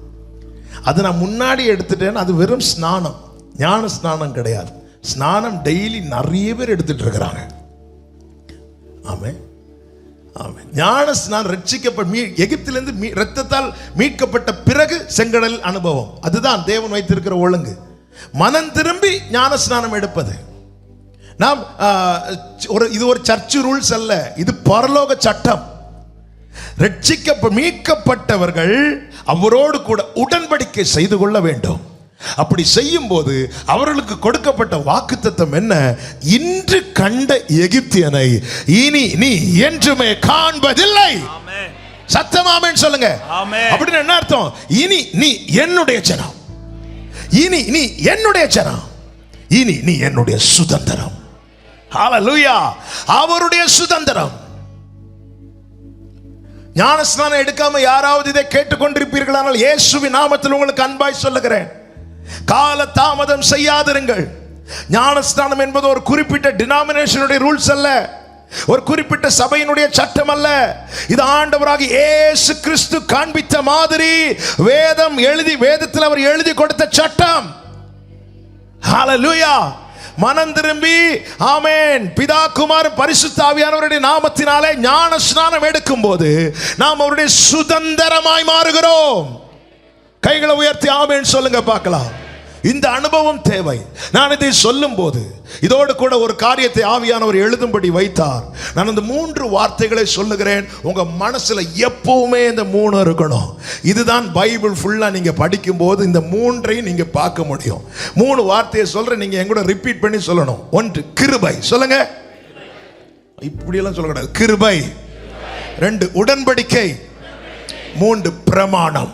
அது நான் முன்னாடி எடுத்துட்டேன். அது வெறும் ஸ்நானம், ஞான ஸ்நானம் கிடையாது. ஸ்நானம் டெய்லி நிறைய பேர் எடுத்துட்டு இருக்கிறாங்க. ஆமென் ஆமென். ஞான ஸ்நானம் ரட்சிக்கப்பட்ட எகிப்திலிருந்து இரத்தத்தால் மீட்கப்பட்ட பிறகு செங்கடல் அனுபவம். அதுதான் தேவன் வைத்திருக்கிற ஒழுங்கு. மனம் திரும்பி ஞான ஸ்நானம் எடுப்பது. நாம் இது ஒரு சர்ச் ரூல்ஸ் அல்ல, இது பரலோக சட்டம். மீட்கப்பட்டவர்கள் அவரோடு கூட உடன்படிக்கை செய்து கொள்ள வேண்டும். அப்படி செய்யும் போது அவர்களுக்கு கொடுக்கப்பட்ட வாக்குத்தத்தம் என்ன? இன்று கண்ட எகிப்தியனை இனி நீ என்றுமே காண்பதில்லை. சத்தமாமென் சொல்லுங்க. அப்படின்னு என்ன அர்த்தம்? இனி நீ என்னுடைய ஜனம், இனி நீ என்னுடைய ஜனம், இனி நீ என்னுடைய சுதந்திரம். ஹல்லேலூயா. அவருடைய சுதந்திரம். ஞானஸ்நானம் எடுக்காம யாராவது இதை கேட்டுக்கொண்டிருப்பீர்களானால் இயேசுவின் நாமத்தில் உங்களுக்கு அன்பாய் சொல்லுகிறேன், கால தாமதம் செய்யாதிருங்கள். ஞானஸ்நானம் என்பது ஒரு குறிப்பிட்ட டினாமினேஷனுடைய ரூல்ஸ் அல்ல, ஒரு குறிப்பிட்ட சபையினுடைய சட்டம் அல்ல. இது ஆண்டவராகிய இயேசு கிறிஸ்து காண்பித்த மாதிரி, வேதத்தில் அவர் எழுதி கொடுத்த சட்டம். ஹல்லேலூயா. மனம் திரும்பி ஆமென் பிதா குமார் பரிசுத்த ஆவியானவருடைய நாமத்தினாலே ஞான ஸ்நானம் எடுக்கும் போது நாம் அவருடைய சுதந்திரமாய் மாறுகிறோம். கைகளை உயர்த்தி ஆமென் சொல்லுங்க பார்க்கலாம். இந்த அனுபவம் தேவை. நான் இதை சொல்லும் போது இதோடு கூட ஒரு காரியத்தை ஆவியானவர் எழுதும்படி வைத்தார். நான் இந்த 3 வார்த்தைகளை சொல்லுகிறேன். உங்க மனசுல எப்பவுமே இந்த 3 இருக்கணும். இதுதான் பைபிள் ஃபுல்லா நீங்க படிக்கும் போது இந்த 3ஐயும் நீங்க பார்க்க முடியும். 3 வார்த்தையை சொல்றேன், நீங்க என் கூட ரிப்பீட் பண்ணி சொல்லணும். 1 கிருபை. சொல்லுங்க. இப்படி எல்லாம் சொல்லக்கூடாது. கிருபை. 2 உடன்படிக்கை. 3 பிரமாணம்.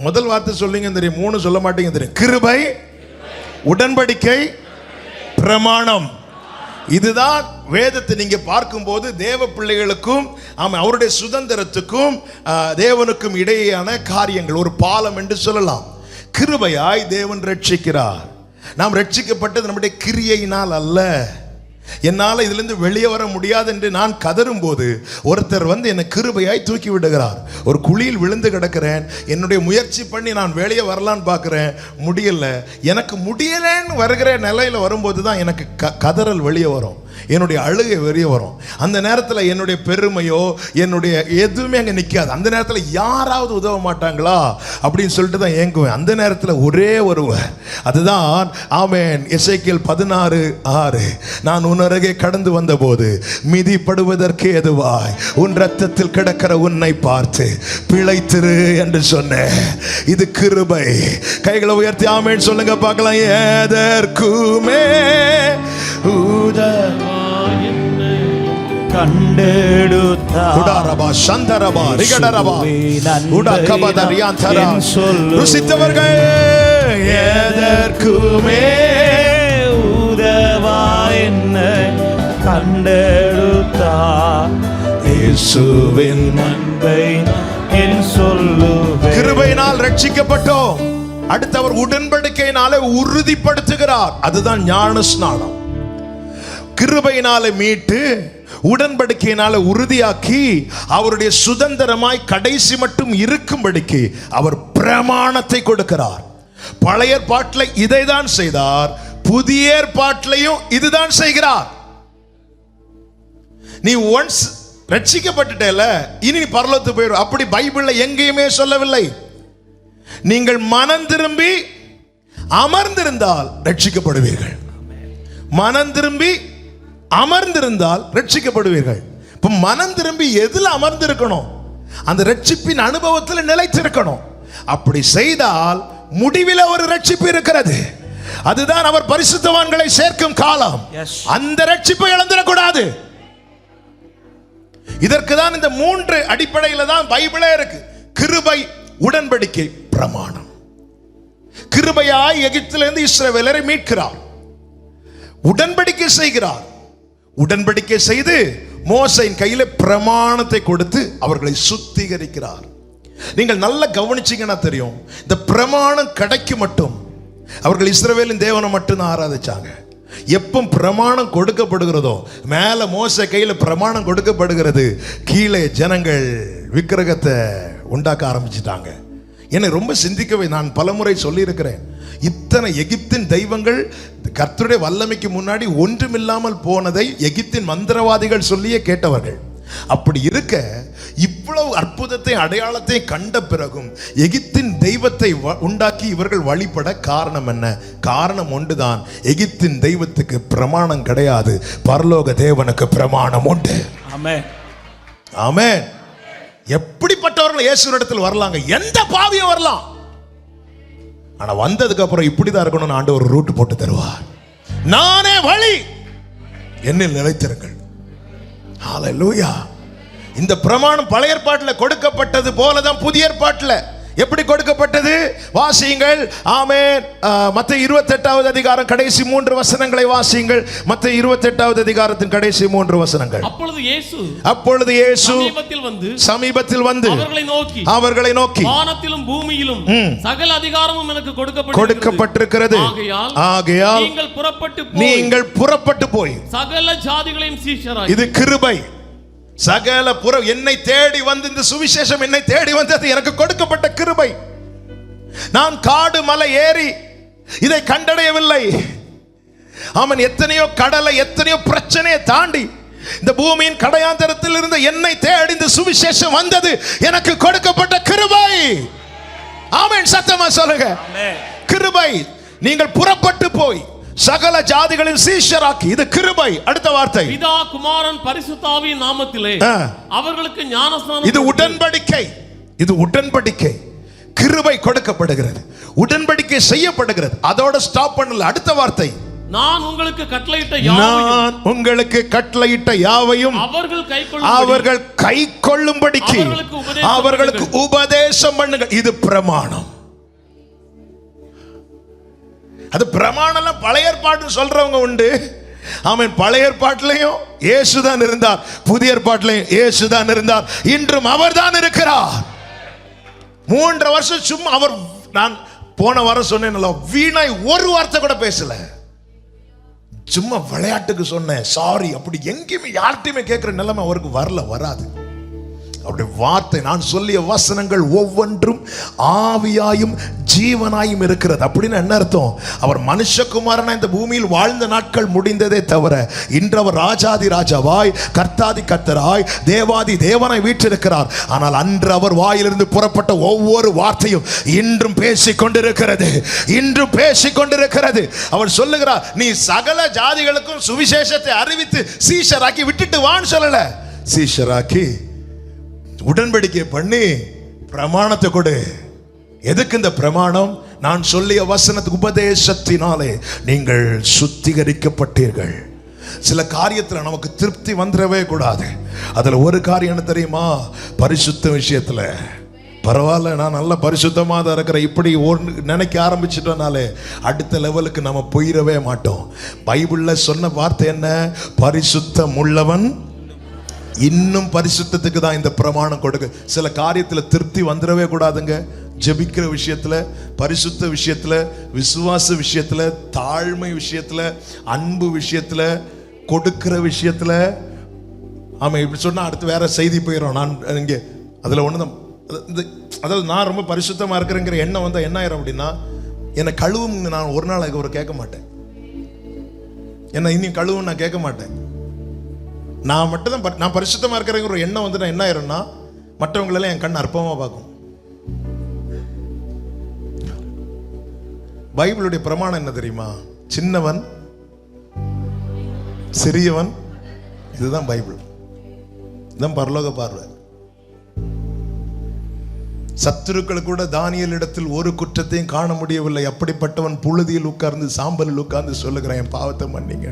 முதல் வார்த்தை சொல்லுங்க தெரியும், 3 சொல்ல மாட்டீங்க தெரியும். கிருபை, உடன்படிக்கை, பிரமாணம். இதுதான் வேதத்தை நீங்க பார்க்கும்போது தேவ பிள்ளைகளுக்கும் அவருடைய சுதந்திரத்துக்கும் தேவனுக்கும் இடையேயான காரியங்கள், ஒரு பாலம் என்று சொல்லலாம். கிருபையாய் தேவன் ரட்சிக்கிறார். நாம் ரட்சிக்கப்பட்டது நம்முடைய கிரியையினால் அல்ல. என்னால் இதிலிருந்து வெளியே வர முடியாது என்று நான் கதரும் போது ஒருத்தர் வந்து என்னை கிருபையாய் தூக்கி விடுகிறார். ஒரு குழியில் விழுந்து கிடக்கிறேன். என்னுடைய முயற்சி பண்ணி நான் வெளியே வரலான்னு பார்க்குறேன், முடியல. எனக்கு முடியலன்னு வருகிற நிலையில் வரும்போது தான் எனக்கு கதறல் வெளியே வரும், என்னுடைய அழுகை வெளியே வரும். அந்த நேரத்தில் என்னுடைய பெருமையோ என்னுடைய எதுவுமே அங்கே நிற்காது. அந்த நேரத்தில் யாராவது உதவ மாட்டாங்களா அப்படின்னு சொல்லிட்டு தான் ஏங்குவேன். அந்த நேரத்தில் ஒரே ஒருவர், அதுதான் ஆமென், எசேக்கியேல் 16:6, நான் உன் அருகே கடந்து வந்த போது மிதிப்படுவதற்கு எதுவாய் உன் ரத்தத்தில் கிடக்கிற உன்னை பார்த்து பிழைத்திரு என்று சொன்னேன். இது கிருபை. கைகளை உயர்த்தி ஆமென் சொல்லுங்க பார்க்கலாம். எதற்குமே ருசித்தவர்கள் எதற்குமே உதவா என்னை கண்டெடுத்தார். இயேசுவின் அன்பை என் சொல்லுவேன். கிருபையினால் ரட்சிக்கப்பட்டோம். அடுத்தவர் உடன்படிக்கையினாலே உறுதிப்படுத்துகிறார். அதுதான் ஞான ஸ்நானம். கிருபையினாலே மீட்டு உடன்படிக்கையினால உறுதியாக்கி அவருடைய சுதந்திரமாய் கடைசி மட்டும் இருக்கும்படிக்கு அவர் பிரமாணத்தை கொடுக்கிறார். பழைய ஏற்பாட்டில் இதைதான் செய்தார், புதிய ஏற்பாட்டிலையும் இதுதான் செய்கிறார். நீ ஒன்ஸ் ரட்சிக்கப்பட்டுட்டேல, இனி நீ பரலோகத்துக்கு போயிடும். அப்படி பைபிள்ல எங்கேயுமே சொல்லவில்லை. நீங்கள் மனம் திரும்பி அமர்ந்திருந்தால் ரட்சிக்கப்படுவீர்கள். மனம் திரும்பி அமர்ந்திருந்தால் ரட்சிக்கப்படுவீர்கள். இப்ப மனம் திரும்பி எதுல அமர்ந்திருக்கணும்? அந்த ரட்சிப்பின் அனுபவத்தில் நிலைத்திருக்கணும். அப்படி செய்தால் முடிவில் ஒரு ரட்சிப்பு இருக்கிறது. அதுதான் அவர் பரிசுத்தவான்களை சேர்க்கும் காலம். அந்த ரட்சிப்பை இழந்துடக்கூடாது. இதற்கு தான் இந்த 3 அடிப்படையில் தான் பைபிளே இருக்கு. கிருபை, உடன்படிக்கை, பிரமாணம். கிருபையாய் எகிப்திலிருந்து இஸ்ரவேலரை மீட்கிறார், உடன்படிக்கை செய்கிறார். உடன்படிக்கை செய்து மோசேயின் கையில பிரமாணத்தை கொடுத்து அவர்களை சுத்திகரிக்கிறார். நீங்கள் நல்லா கவனிச்சீங்கன்னா தெரியும், இந்த பிரமாணம் கிடைக்கு மட்டும் அவர்கள் இஸ்ரவேலின் தேவனை மட்டும் ஆராதிச்சாங்க. எப்போ பிரமாணம் கொடுக்கப்படுகிறதோ, மேல மோசே கையில பிரமாணம் கொடுக்கப்படுகிறது, கீழே ஜனங்கள் விக்கிரகத்தை உண்டாக்க ஆரம்பிச்சிட்டாங்க. என்னை ரொம்ப சிந்திக்கவே நான் பலமுறை சொல்லியிருக்கிறேன். இத்தனை எகிப்தின் தெய்வங்கள் கர்த்தருடைய வல்லமைக்கு முன்னாடி ஒன்றுமில்லாமல் போனதை எகிப்தின் மந்திரவாதிகள் சொல்லியே கேட்டவர்கள். அப்படி இருக்க இவ்வளவு அற்புதத்தை அடையாளத்தை கண்ட பிறகும் எகிப்தின் தெய்வத்தை உண்டாக்கி இவர்கள் வழிபட காரணம் என்ன? காரணம் ஒன்றுதான், எகிப்தின் தெய்வத்துக்கு பிரமாணம் கிடையாது, பரலோக தேவனுக்கு பிரமாணம் உண்டு. ஆமென், ஆமென். எப்படிப்பட்டவர்கள் இயேசுவினிடத்தில் வரலாங்க? எந்த பாவியும் வரலாம். ஆனா வந்ததுக்கு அப்புறம் இப்படிதான் இருக்கணும்னு ஆண்டவர் ஒரு ரூட் போட்டு தருவார். நானே வழி, என்னில் நிலைத்திருங்கள். ஹல்லேலூயா. இந்த பிரமாணம் பழைய ஏற்பாட்டில் கொடுக்கப்பட்டது போலதான் புதிய ஏற்பாட்டில் எப்படி கொடுக்கப்பட்டது? வாசியுங்கள். ஆமென். மத்தேயு 28வது அதிகாரம் கடைசி 3 வசனங்களை வாசியுங்கள். மத்தேயு 28வது அதிகாரத்தின் கடைசி 3 வசனங்கள். அப்பொழுது இயேசு சமீபத்தில் வந்து அவர்களை நோக்கி வானத்திலும் பூமியிலும் சகல அதிகாரமும் எனக்கு கொடுக்கப்பட்டிருக்கிறது. ஆகையால் நீங்கள் புறப்பட்டு போய் சகல ஜாதிகளையும் சீஷராக்கி. இது கிருபை. சகல என்னை தேடி வந்து, இந்த சுவிசேஷம் என்னை தேடி வந்தது எனக்கு கொடுக்கப்பட்ட கிருபை. நான் காடு மலை ஏறி இதை கண்டடையவில்லை. அவன் எத்தனையோ கடலை, எத்தனையோ பிரச்சனையை தாண்டி இந்த பூமியின் கடையாந்தரத்தில் இருந்த என்னை தேடி இந்த சுவிசேஷம் வந்தது எனக்கு கொடுக்கப்பட்ட கிருபை. ஆமென். சத்தமா சொல்லுங்க, கிருபை. நீங்கள் புறப்பட்டு போய் சகல ஜாதிகளின் சீஷராக்கி. இது கிருபை. அடுத்த வார்த்தை, பிதா குமாரன் பரிசுத்த ஆவியின் நாமத்திலே அவர்களுக்கு ஞானஸ்நானம். இது உடன்படிக்கை. இது உடன்படிக்கை. கிருபை கொடுக்கப்படுகிறது, உடன்படிக்கை செய்யப்படுகிறது. அதோட ஸ்டாப் பண்ணல. அடுத்த வார்த்தை, நான் உங்களுக்கு கட்டளையிட்ட யாவையும் அவர்கள் கைக்கொள்ளும்படிக்கு அவர்களுக்கு உபதேசம் பண்ணுங்கள். இது பிரமாணம். அது பிரமாணம் பழைய ஏற்பாடு சொல்றவங்க உண்டு. ஆமென். பழைய ஏற்பாட்டிலையும் இயேசுதான் இருந்தார், புதிய ஏற்பாட்டிலையும் இயேசுதான் இருந்தார், இன்றும் அவர்தான் இருக்கிறார். 3 வருஷம் சும்மா அவர், நான் போன வாரம் சொன்னேன்ல, வீணாய் ஒரு வார்த்தை கூட பேசல, சும்மா விளையாட்டுக்கு சொன்னேன் சாரி. அப்படி எங்கேயுமே யார்கிட்டயுமே கேட்கிற நிலைமை அவருக்கு வராது. அவருடைய வார்த்தை, நான் சொல்லிய வசனங்கள் ஒவ்வொன்றும் ஆவியாயும் ஜீவனாயும் இருக்கிறது. அப்படின்னு என்ன அர்த்தம்? அவர் மனுஷகுமாரனா இந்த பூமியில் வாழ்ந்த நாட்கள் முடிந்ததே தவிர, இன்று அவர் ராஜாதி ராஜாவாய், கர்த்தாதி கர்த்தராய், தேவாதி தேவனாய் வீற்றிருக்கிறார். ஆனால் அன்று அவர் வாயிலிருந்து புறப்பட்ட ஒவ்வொரு வார்த்தையும் இன்றும் பேசிக் கொண்டிருக்கிறது, இன்றும் பேசிக் கொண்டிருக்கிறது. அவர் சொல்லுகிறார், நீ சகல ஜாதிகளுக்கும் சுவிசேஷத்தை அறிவித்து சீஷராக்கி விட்டுட்டு வான்னு சொல்லல, சீஷராக்கி உடன்படிக்கை பண்ணி பிரமாணத்தை கொடு. எதுக்கு இந்த பிரமாணம்? நான் சொல்லிய வசனத்துக்கு உபதேசத்தினாலே நீங்கள் சுத்திகரிக்கப்பட்டீர்கள். சில காரியத்தில் நமக்கு திருப்தி வந்துடவே கூடாது. அதுல ஒரு காரியம் என்ன தெரியுமா? பரிசுத்த விஷயத்துல பரவாயில்ல, நான் நல்ல பரிசுத்தமாக தான் இருக்கிறேன், இப்படி நினைக்க ஆரம்பிச்சிட்டோம்னாலே அடுத்த லெவலுக்கு நம்ம போயிடவே மாட்டோம். பைபிள்ல சொன்ன வார்த்தை என்ன? பரிசுத்தம் உள்ளவன் இன்னும் பரிசுத்தத்துக்கு தான் இந்த பிரமாணம் கொடுக்க. சில காரியத்தில் திருப்தி வந்துடவே கூடாதுங்க. ஜெபிக்கிற விஷயத்துல, பரிசுத்த விஷயத்துல, விசுவாச விஷயத்துல, தாழ்மை விஷயத்துல, அன்பு விஷயத்துல, கொடுக்கிற விஷயத்துல. ஆமா, இப்படி சொன்னா அடுத்து வேற செய்தி போயிடும். நான் இங்கே அதுல ஒண்ணுதான், அதாவது நான் ரொம்ப பரிசுத்தமா இருக்கிறேங்கிற எண்ணம் வந்தா என்ன ஆயிரும் அப்படின்னா, என்னை கழுவும் நான் ஒரு நாள் ஒரு கேட்க மாட்டேன், என்ன இன்னும் கழுவும் நான் கேட்க மாட்டேன். நான் மட்டும் தான் நான் பரிசுத்தமா இருக்கிறேங்கிற ஒரு எண்ணம் வந்து நான் என்ன ஆயிரும்னா, மற்றவங்களெல்லாம் என் கண் அற்பமா பார்க்கும். பைபிளுடைய பிரமாணம் என்ன தெரியுமா? சின்னவன் சிறியவன், இதுதான் பைபிள், இதுதான் பரலோக பார்வை. சத்துருக்கள் கூட தானியேல் இடத்தில் ஒரு குற்றத்தையும் காண முடியவில்லை. அப்படிப்பட்டவன் புழுதியில் உட்கார்ந்து, சாம்பலில் உட்கார்ந்து சொல்லுகிறான், என் பாவத்தை மன்னிங்க.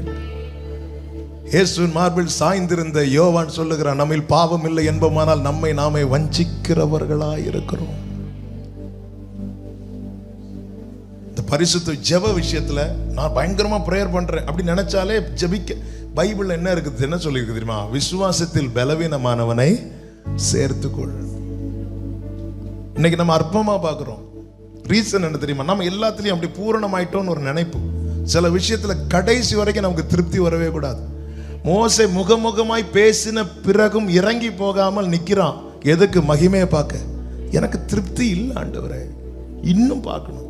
இயேசுவின் மார்பில் சாய்ந்திருந்த யோவான் சொல்லுகிறான், நம்மில் பாவம் இல்லை என்போமானால் நம்மை நாமே வஞ்சிக்கிறவர்களாய் இருக்கிறோம். இந்த பரிசுத்த ஜெப விஷயத்துல நான் பயங்கரமா பிரேயர் பண்றேன் அப்படி நினைச்சாலே ஜெபிக்க, பைபிள்ல என்ன இருக்குது, என்ன சொல்லி இருக்கு தெரியுமா? விசுவாசத்தில் பலவீனமானவனை சேர்த்துக்கொள். இன்னைக்கு நம்ம அற்பமா பார்க்கிறோம். ரீசன் என்ன தெரியுமா? நம்ம எல்லாத்துலயும் அப்படி பூரணமாயிட்டோம்னு ஒரு நினைப்பு. சில விஷயத்துல கடைசி வரைக்கும் நமக்கு திருப்தி வரவே கூடாது. மோசே முகமுகமாய் பேசின பிறகும் இறங்கி போகாமல் நிக்கிறான். எதுக்கு? மகிமையை பார்க்க. எனக்கு திருப்தி இல்லை ஆண்டவரே, இன்னும் பார்க்கணும்.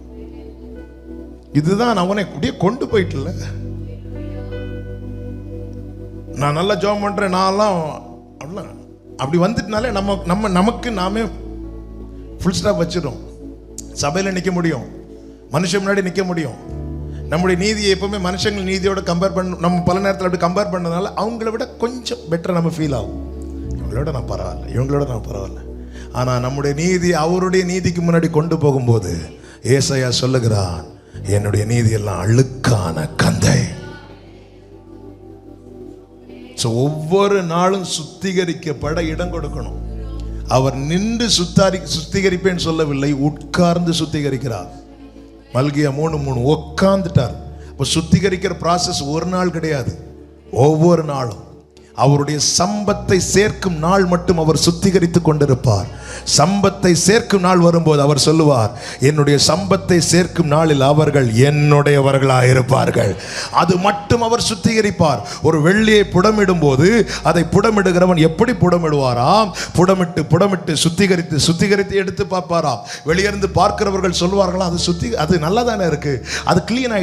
இதுதான் அவனை அப்படியே கொண்டு போயிட்டுல. நான் நல்லா ஜாப் பண்றேன், நான்லாம் அப்படி வந்துட்டுனாலே நமக்கு நாமே ஃபுல் ஸ்டாப் வச்சிடும். சபையில நிக்க முடியும், மனுஷன் முன்னாடி நிக்க முடியும். நம்முடைய நீதியை எப்பவுமே மனுஷங்கள் நீதியோட கம்பேர் பண்ண, நம்ம பல நேரத்தில் அப்படி கம்பேர் பண்ணதுனால அவங்கள விட கொஞ்சம் பெட்டர் நம்ம ஃபீல் ஆகும். இவங்களோட நான் பரவாயில்ல, இவங்களோட நான் பரவாயில்ல. ஆனால் நம்முடைய நீதி அவருடைய நீதிக்கு முன்னாடி கொண்டு போகும்போது ஏசாயா சொல்லுகிறான், என்னுடைய நீதி எல்லாம் அழுக்கான கந்தை. ஒவ்வொரு நாளும் சுத்திகரிக்கப்பட இடம் கொடுக்கணும். அவர் நின்று சுத்திகரிப்பேன்னு சொல்லவில்லை, உட்கார்ந்து சுத்திகரிக்கிறார். மல்கியா 3:3 உட்கார்ந்துட்டார். இப்போ சுத்திகரிக்கிற ப்ராசஸ் ஒரு நாள் கிடையாது, ஒவ்வொரு நாளும். அவருடைய சம்பத்தை சேர்க்கும் நாள் மட்டும் அவர் சுத்திகரித்துக் கொண்டிருப்பார். சம்பத்தை சேர்க்கும் நாள் வரும்போது அவர் சொல்லுவார், என்னுடைய சம்பத்தை சேர்க்கும் நாளில் அவர்கள் என்னுடையவர்களாக இருப்பார்கள். அது மட்டும் அவர் சுத்திகரிப்பார். ஒரு வெள்ளியை புடமிடும் போது அதை புடமிடுகிறவன் எப்படி புடமிடுவாராம்? புடமிட்டு சுத்திகரித்து எடுத்து பார்ப்பாராம். வெளியிருந்து பார்க்கிறவர்கள் சொல்வார்களா, அது நல்லா தானே இருக்கு, அது கிளீன்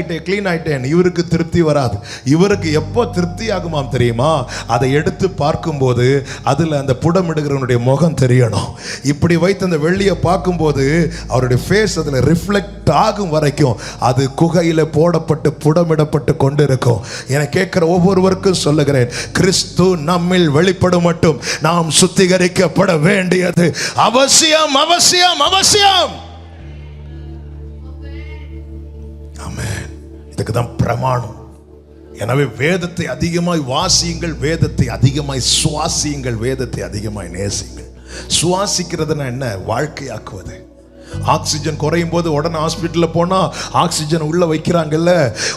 ஆயிட்டேன். இவருக்கு திருப்தி வராது. இவருக்கு எப்போ திருப்தி ஆகுமாம் தெரியுமா? அதை எடுத்து பார்க்கும்போது அதுல அந்த புடமிடுகிறவனுடைய முகம் தெரியணும். இப்படி வைத்து அந்த வெள்ளியை பார்க்கும்போது அவருடைய ஃபேஸ் அதுல ரிஃப்ளெக்ட் ஆகும் வரைக்கும் அது குகையில போடப்பட்டு புடமிடப்பட்டு கொண்டிருக்கும். என கேட்கிற ஒவ்வொருவருக்கும் சொல்லுகிறேன், கிறிஸ்து நம்மில் வெளிப்படும் மட்டும் நாம் சுத்திகரிக்கப்பட வேண்டியது அவசியம், அவசியம், அவசியம். ஆமென். இதுக்கு தான் பிரமாணம். எனவே வேதத்தை அதிகமாய் வாசியுங்கள், வேதத்தை அதிகமாய் சுவாசியுங்கள், வேதத்தை அதிகமாய் நேசியுங்கள். சுவாசிக்கிறதுனா என்ன? வாழ்க்கையாக்குவது. ஆக்சிஜன் குறையும் போது உடனே ஹாஸ்பிட்டலில் போனால் ஆக்சிஜன் உள்ளே வைக்கிறாங்கல்ல,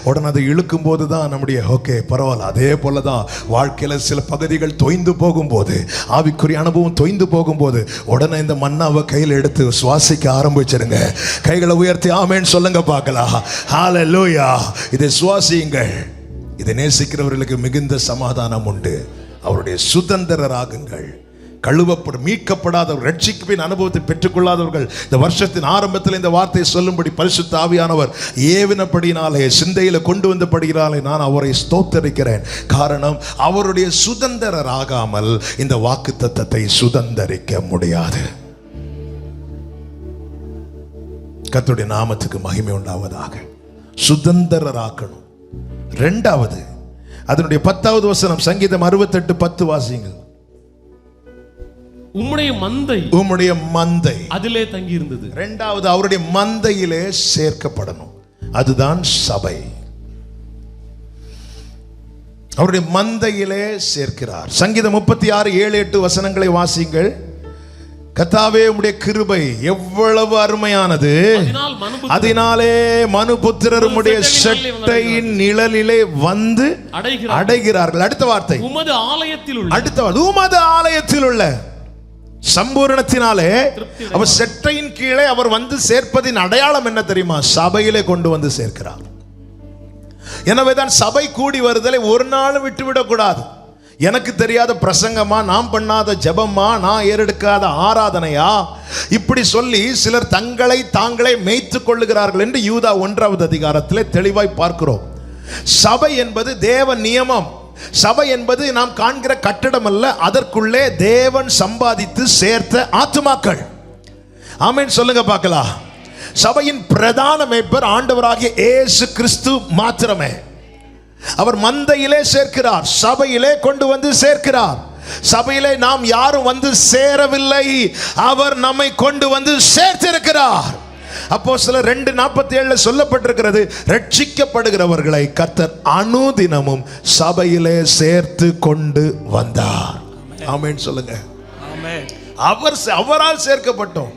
உடனே அதை இழுக்கும் போது தான் நம்முடைய ஓகே பரவாயில்ல. அதே போல தான் வாழ்க்கையில் சில பகுதிகள் தொய்ந்து போகும்போது, ஆவிக்குரிய அனுபவம் தொய்ந்து போகும்போது உடனே இந்த மன்னாவை கையில் எடுத்து சுவாசிக்க ஆரம்பிச்சிருங்க. கைகளை உயர்த்தி ஆமேன்னு சொல்லுங்க பார்க்கலாம். ஹல்லேலூயா. இதை சுவாசியுங்கள். இதை நேசிக்கிறவர்களுக்கு மிகுந்த சமாதானம் உண்டு. அவருடைய சுதந்திரராகுங்கள். கழுவப்படும் மீட்கப்படாத ரட்சிப்பின் அனுபவத்தை பெற்றுக்கொள்ளாதவர்கள் இந்த வருஷத்தின் ஆரம்பத்தில் இந்த வார்த்தையை சொல்லும்படி பரிசுத்த ஆவியானவர் ஏவினபடினாலே, சிந்தையில கொண்டு வந்தபடினாலே நான் அவரை ஸ்தோத்தரிக்கிறேன். காரணம், அவருடைய சுதந்திரராகாமல் இந்த வாக்குத்தத்தத்தை சுதந்தரிக்க முடியாது. கர்த்தருடைய நாமத்துக்கு மகிமை உண்டாவதாக. சுதந்திரராக்கணும். இரண்டாவது, அதனுடைய 10வது வசனம், சங்கீதம் 68:10 வாசியுங்கள். உம்முடைய மந்தை அதிலே தங்கி இருந்தது. இரண்டாவது, அவருடைய மந்தையிலே சேர்க்கப்படணும். அதுதான் சபை. அவருடைய மந்தையிலே சேர்க்கிறார். சங்கீதம் 36:7-8 வசனங்களை வாசியுங்கள். கர்த்தாவே, உம்முடைய கிருபை எவ்வளவு அருமையானது, அதனாலே மனுபுத்திரர் உம்முடைய செட்டையின் நிழலிலே வந்து அடைகிறார்கள். அடுத்த வார்த்தை, உமது ஆலயத்தில் உள்ள சம்பூரணத்தினாலே. அவர் செட்டையின் கீழே அவர் வந்து சேர்ப்பதின் அடையாளம் என்ன தெரியுமா? சபையிலே கொண்டு வந்து சேர்க்கிறார். எனவேதான் சபை கூடி வருதலை ஒரு நாளும் விட்டுவிடக் கூடாது. எனக்கு தெரியாத பிரசங்கமா, நாம் பண்ணாத ஜெபமா, நான் ஏறெடுக்காத ஆராதனையா, இப்படி சொல்லி சிலர் தங்களை தாங்களே மேய்த்துக் கொள்ளுகிறார்கள் என்று யூதா 1வது அதிகாரத்திலே தெளிவாய் பார்க்கிறோம். சபை என்பது தேவ நியமம். சபை என்பது நாம் காண்கிற கட்டடம் அல்ல, அதற்குள்ளே தேவன் சம்பாதித்து சேர்த்த ஆத்துமாக்கள். ஆமென் சொல்லுங்க பார்க்கலாம். சபையின் பிரதான மேய்ப்பர் ஆண்டவராகிய இயேசு கிறிஸ்து மாத்திரமே. அவர் மந்தையிலே சேர்க்கிறார், சபையிலே கொண்டு வந்து சேர்க்கிறார். சபையிலே நாம் யாரும் வந்து சேரவில்லை, அவர் நம்மை கொண்டு வந்து சேர்த்திருக்கிறார். அப்போஸ்தலர் 2:47 சொல்லப்பட்டிருக்கிறது, ரட்சிக்கப்படுகிறவர்களை கர்த்தர் அனுதினமும் சபையிலே சேர்த்து கொண்டு வந்தார். ஆமென் சொல்லுங்க. அவரால் சேர்க்கப்பட்டோம்.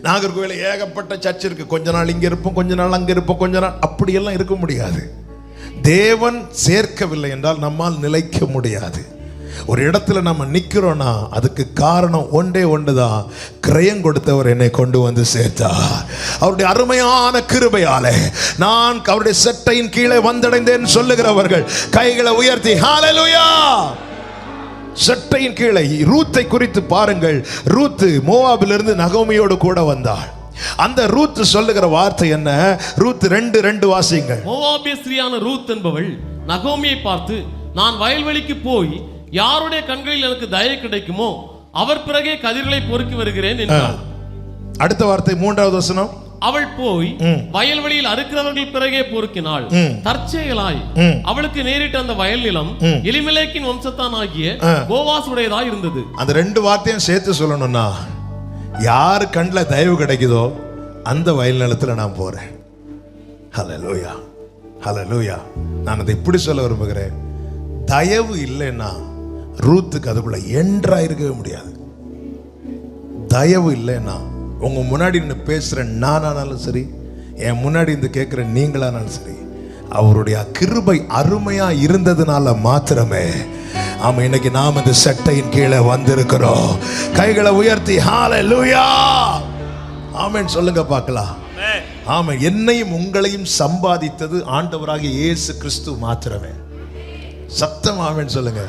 நாகர்கோவில ஏகப்பட்ட சர்ச் இருக்கு. கொஞ்ச நாள் இங்க இருப்போம், கொஞ்ச நாள் அங்க இருப்போம், கொஞ்ச நாள் அப்படியெல்லாம் இருக்க முடியாது. தேவன் சேர்க்கவில்லை என்றால் நம்மால் நிலைக்க முடியாது. ஒரு இடத்துல நம்ம நிக்கிறோம்னா அதுக்கு காரணம் ஒன்றே ஒன்றுதான், கிரயம் கொடுத்தவர் என்னை கொண்டு வந்து சேர்த்தார். அவருடைய அருமையான கிருபையாலே நான் அவருடைய செட்டையின் கீழே வந்தடைந்தேன் சொல்லுகிறவர்கள் கைகளை உயர்த்தி ஹல்லேலூயா. செட்டையின் கீழே ரூத்தை குறித்து பாருங்கள். ரூத்து மோவாபிலிருந்து நகோமியோடு கூட வந்தாள். அந்த ரூத் சொல்லுகிற வார்த்தை என்ன? ரூத் 2:2 வாசியுங்கள். மோவாபிய ஸ்திரியான ரூத் என்பவள் நகோமியை பார்த்து, நான் வயல்வெளிக்கு போய் யாருடைய கண்களில் எனக்கு தயை கிடைக்குமோ அவர் பிறகே கதிர்களை பொறுக்கி வருகிறேன் என்றாள். அடுத்த வார்த்தை 3வது வசனம். அவள் போய் வயல்வெளியில் அறுக்கிறவர்கள் பிறகே பொறுக்கினாள். தற்செயலாய் அவளுக்கு நேரிட்ட அந்த வயல் நிலம் எலிமெலேக்கின் வம்சத்தான் ஆகிய போவாஸ் உடையதாய் இருந்தது. அந்த 2 வார்த்தையும் சேர்த்து சொல்லணும்னா, யாரு கண்ணில் தயவு கிடைக்குதோ அந்த வயல் நிலத்துல நான் போறேன். ஹல்லேலூயா, ஹல்லேலூயா. நான் அதை இப்படி சொல்ல விரும்புகிறேன், தயவு இல்லைன்னா ரூத்துக்கு அதுக்குள்ள என்ட்ரா இருக்கவே முடியாது. தயவு இல்லைன்னா உங்க முன்னாடி நின்று பேசுற நானானாலும் சரி, என் முன்னாடி இருந்து கேட்கிற நீங்களானாலும் சரி, அவருடைய கிருபை அருமையா இருந்ததுனால மாத்திரமே ஆமா இன்னைக்கு நாம் இந்த சட்டையின் கீழே வந்திருக்கிறோம். கைகளை உயர்த்தி ஹல்லேலூயா ஆமென் சொல்லுங்க பார்க்கலாம். ஆமென். என்னையும் உங்களையும் சம்பாதித்தது ஆண்டவராகிய இயேசு கிறிஸ்து மாத்திரமே. சத்தம் ஆமென் சொல்லுங்க.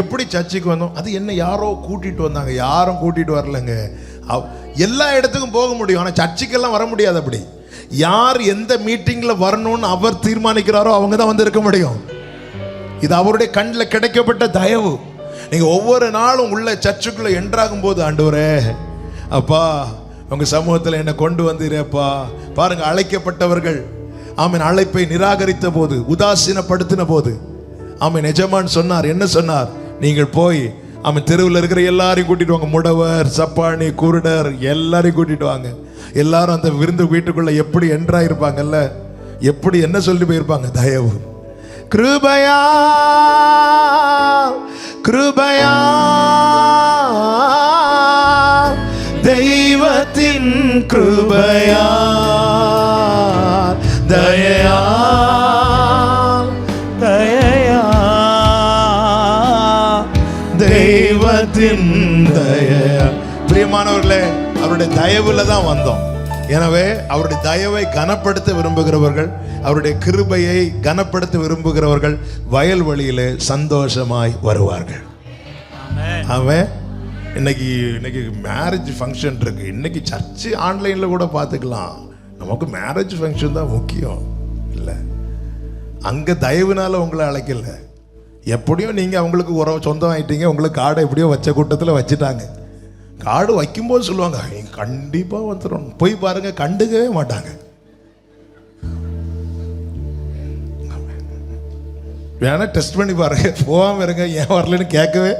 எப்படி சர்ச்சுக்கு வந்தோம்? அது என்ன யாரோ கூட்டிட்டு வந்தாங்க, யாரும் கூட்டிட்டு வரலங்க. எல்லா இடத்துக்கும் போக முடியும், ஆனால் சர்ச்சுக்கெல்லாம் வர முடியாது. அப்படி யார் எந்த மீட்டிங்ல வரணும்னு அவர் தீர்மானிக்கிறாரோ அவங்க தான் வந்து இருக்க முடியும். இது அவருடைய கண்ணில் கிடைக்கப்பட்ட தயவு. நீங்க ஒவ்வொரு நாளும் உள்ள சர்ச்சுக்குள்ள என்ட்ராகும் போது, ஆண்டவரே அப்பா உங்க சமூகத்தில் என்னை கொண்டு வந்தீரேப்பா. பாருங்க, அழைக்கப்பட்டவர்கள் ஆமென் அழைப்பை நிராகரித்த போது, உதாசீனப்படுத்தின போது, ஆமென் எஜமான் சொன்னார், என்ன சொன்னார்? நீங்கள் போய் ஆமென் தெருவில் இருக்கிற எல்லாரையும் கூட்டிட்டு வாங்க, முடவர், சப்பானி, குருடர் எல்லாரையும் கூட்டிட்டு வாங்க. எல்லாரும் அந்த விருந்து வீட்டுக்குள்ள எப்படி என்ட்ராயிருப்பாங்கல்ல, எப்படி என்ன சொல்லி போயிருப்பாங்க? தயவு, கிருபையா கிருபையா தெய்வத்தின் கிருபையால் தயையால் தெய்வத்தின் தயையால். பிரியமானவர்களே, அவருடைய தயவுல தான் வந்தோம். எனவே அவருடைய தயவை கனப்படுத்த விரும்புகிறவர்கள், அவருடைய கிருபையை கனப்படுத்த விரும்புகிறவர்கள் வயல்வெளியிலே சந்தோஷமாய் வருவார்கள். அவன் இன்னைக்கு மேரேஜ் ஃபங்க்ஷன் இருக்கு. இன்னைக்கு சர்ச்சு ஆன்லைன்ல கூட பார்த்துக்கலாம். நமக்கு மேரேஜ் ஃபங்க்ஷன் தான் முக்கியம் இல்லை. அங்க தயவுனால உங்களை அழைக்கல. எப்படியும் நீங்க அவங்களுக்கு உறவு சொந்தம் ஆயிட்டீங்க. உங்களுக்கு காடை எப்படியோ வச்ச கூட்டத்தில் வச்சுட்டாங்க. காடு வைக்கும்போது சொல்லுவாங்க கண்டிப்பா வந்துடும். போய் பாருங்க, கண்டுக்கவே மாட்டாங்க. வேணா டெஸ்ட் பண்ணி பாருங்க, போகாம இருங்க. ஏன் வரலன்னு கேட்கவே.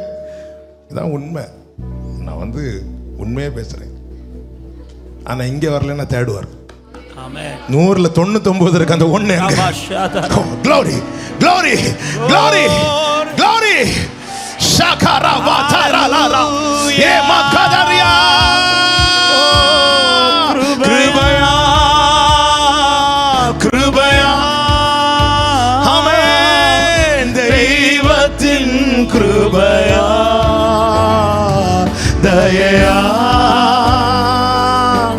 இதான் உண்மை. நான் உண்மையே பேசுறேன். ஆனா இங்க வரலன்னா தேடுவார். 100ல் 99 இருக்கு. அந்த ஒண்ணு glory glory glory glory shakara vatara la la ye makadaria krubaya krubaya amen deivathin krubaya dayaya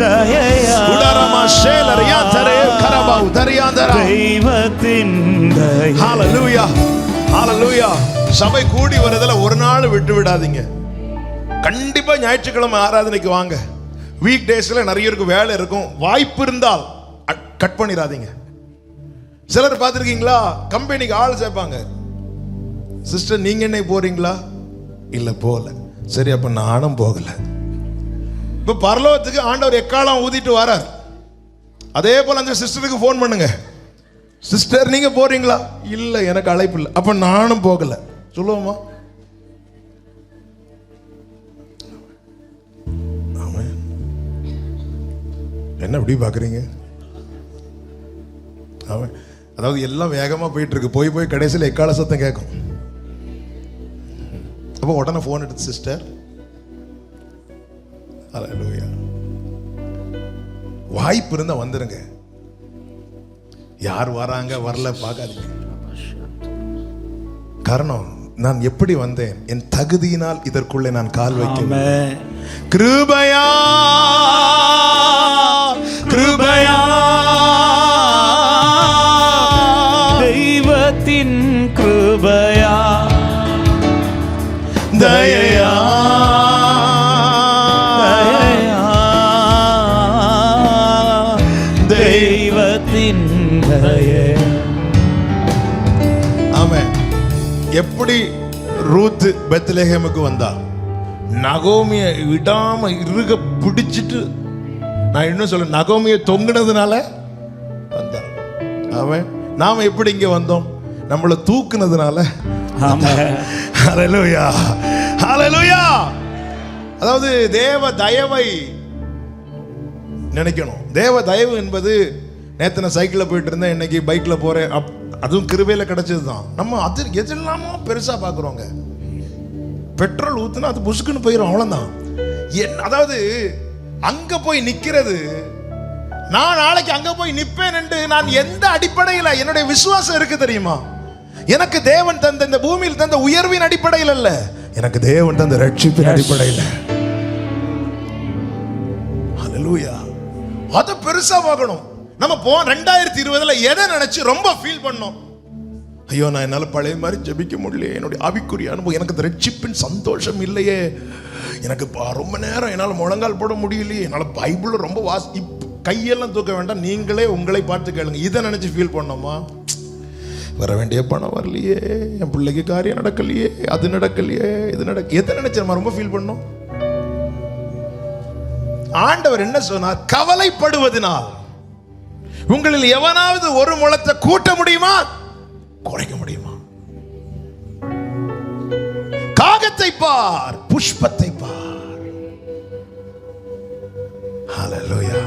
dayaya udarama shelariya thare karabau dariyandara deivathin dayaya. hallelujah hallelujah. சபை கூடி வரதுல ஒரு நாள் விட்டு விடாதீங்க. கண்டிப்பா ஞாயிற்றுக்கிழமை ஆராதனைக்கு வாங்க. வீக் டேஸ்ல நிறைய இருக்கு, வேலை இருக்கும். வாய்ப்பு இருந்தால் கட் பண்ணிடாதீங்க. சிலர் பார்த்துருக்கீங்களா, கம்பெனிக்கு ஆள் சேர்ப்பாங்க. சிஸ்டர் நீங்க என்ன போறீங்களா? இல்ல போகல. சரி, அப்ப நானும் போகல. இப்ப பரலோகத்துக்கு ஆண்டவர் எக்காலம் ஊதிட்டு வரார். அதே போல அந்த சிஸ்டருக்கு போன் பண்ணுங்க. சிஸ்டர் நீங்க போறீங்களா? இல்ல, எனக்கு அழைப்பு இல்லை. அப்ப நானும் போகல சொல்லுவோமா? என்ன இப்படி பாக்குறீங்க? அதாவது எல்லாம் வேகமா போயிட்டு இருக்கு. போய் போய் கடைசியில் எக்கால சத்தம் கேட்கும். அப்ப உடனே போன் எடுத்து சிஸ்டர், ஹல்லேலூயா, வாய்ப்பு இருந்தா வந்துருங்க. யார் வராங்க வரல பார்க்காதீங்க. காரணம், நான் எப்படி வந்தேன்? என் தகுதியினால் இதற்குள்ளே நான் கால் வைக்கிறேன். கிருபையா கிருபையா தெய்வத்தின் கிருபையா தயையா தயையா தெய்வத்தின் தயையா. ஆமென். எப்படி ரூத் பெத்லெஹேமுக்கு வந்தா? நகோமியை விடாம இறுக பிடிச்சிட்டு, நான் இன்னும் சொல்ல, நகோமியை தொங்குனதுனால வந்தா. அவன் நாம எப்படி இங்க வந்தோம்? நம்மளை தூக்குனதுனால. ஹல்லேலூயா ஹல்லேலூயா. அதாவது தேவ தயவை நினைக்கணும். தேவ தயவு என்பது, நேத்து நான் சைக்கிளில் போயிட்டு இருந்தேன், இன்னைக்கு பைக்ல போறேன், அதுவும் கிருபையில கிடைச்சது தான். நம்ம அது எதெல்லாமோ பெருசா பாக்குறோங்க. பெட்ரோல் ஊத்துனா அது புசுக்குன்னு போயிடும், அவ்வளவுதான். அதாவது அங்க போய் நிக்கிறது, நான் நாளைக்கு அங்க போய் நிப்பேன் என்று நான் எந்த அடிப்படையில் என்னுடைய விசுவாசம் இருக்கு தெரியுமா? எனக்கு தேவன் தந்த இந்த பூமியில் தந்த உயர்வின் அடிப்படையில் அல்ல, எனக்கு தேவன் தந்த ரட்சிப்பின் அடிப்படையில். ஹல்லேலூயா. அத பெருசா பார்க்கணும். நம்ம 2020 எதை நினைச்சு ரொம்ப ஃபீல் பண்ணோம்? ஐயோ, நான் என்னால பழைய மாதிரி ஜெபிக்க முடியல, என்னுடைய ஆவிக்குரிய அனுபவம், எனக்கு ரட்சிப்பின் சந்தோஷம் இல்லையே, எனக்கு ரொம்ப நேரம் என்னால் முழங்கால் போட முடியலையே, என்னால் பைபிள் ரொம்ப கையெல்லாம் தூக்க வேண்டாம், நீங்களே உங்களை பார்த்து கேளுங்க. இதை நினைச்சு ஃபீல் பண்ணோமா? வர வேண்டிய பணம் வரலையே, என் பிள்ளைக்கு காரியம் நடக்கலையே, அது நடக்கலையே, இது எதை நினைச்சு நம்ம ரொம்ப ஃபீல் பண்ணோம்? ஆண்டவர் என்ன சொன்னார்? கவலைப்படுவதனால் உங்களில் எவனாவது ஒரு முழத்தை கூட்ட முடியுமா, குறைக்க முடியுமா? காகத்தை பார், புஷ்பத்தை பார். ஹல்லேலூயா.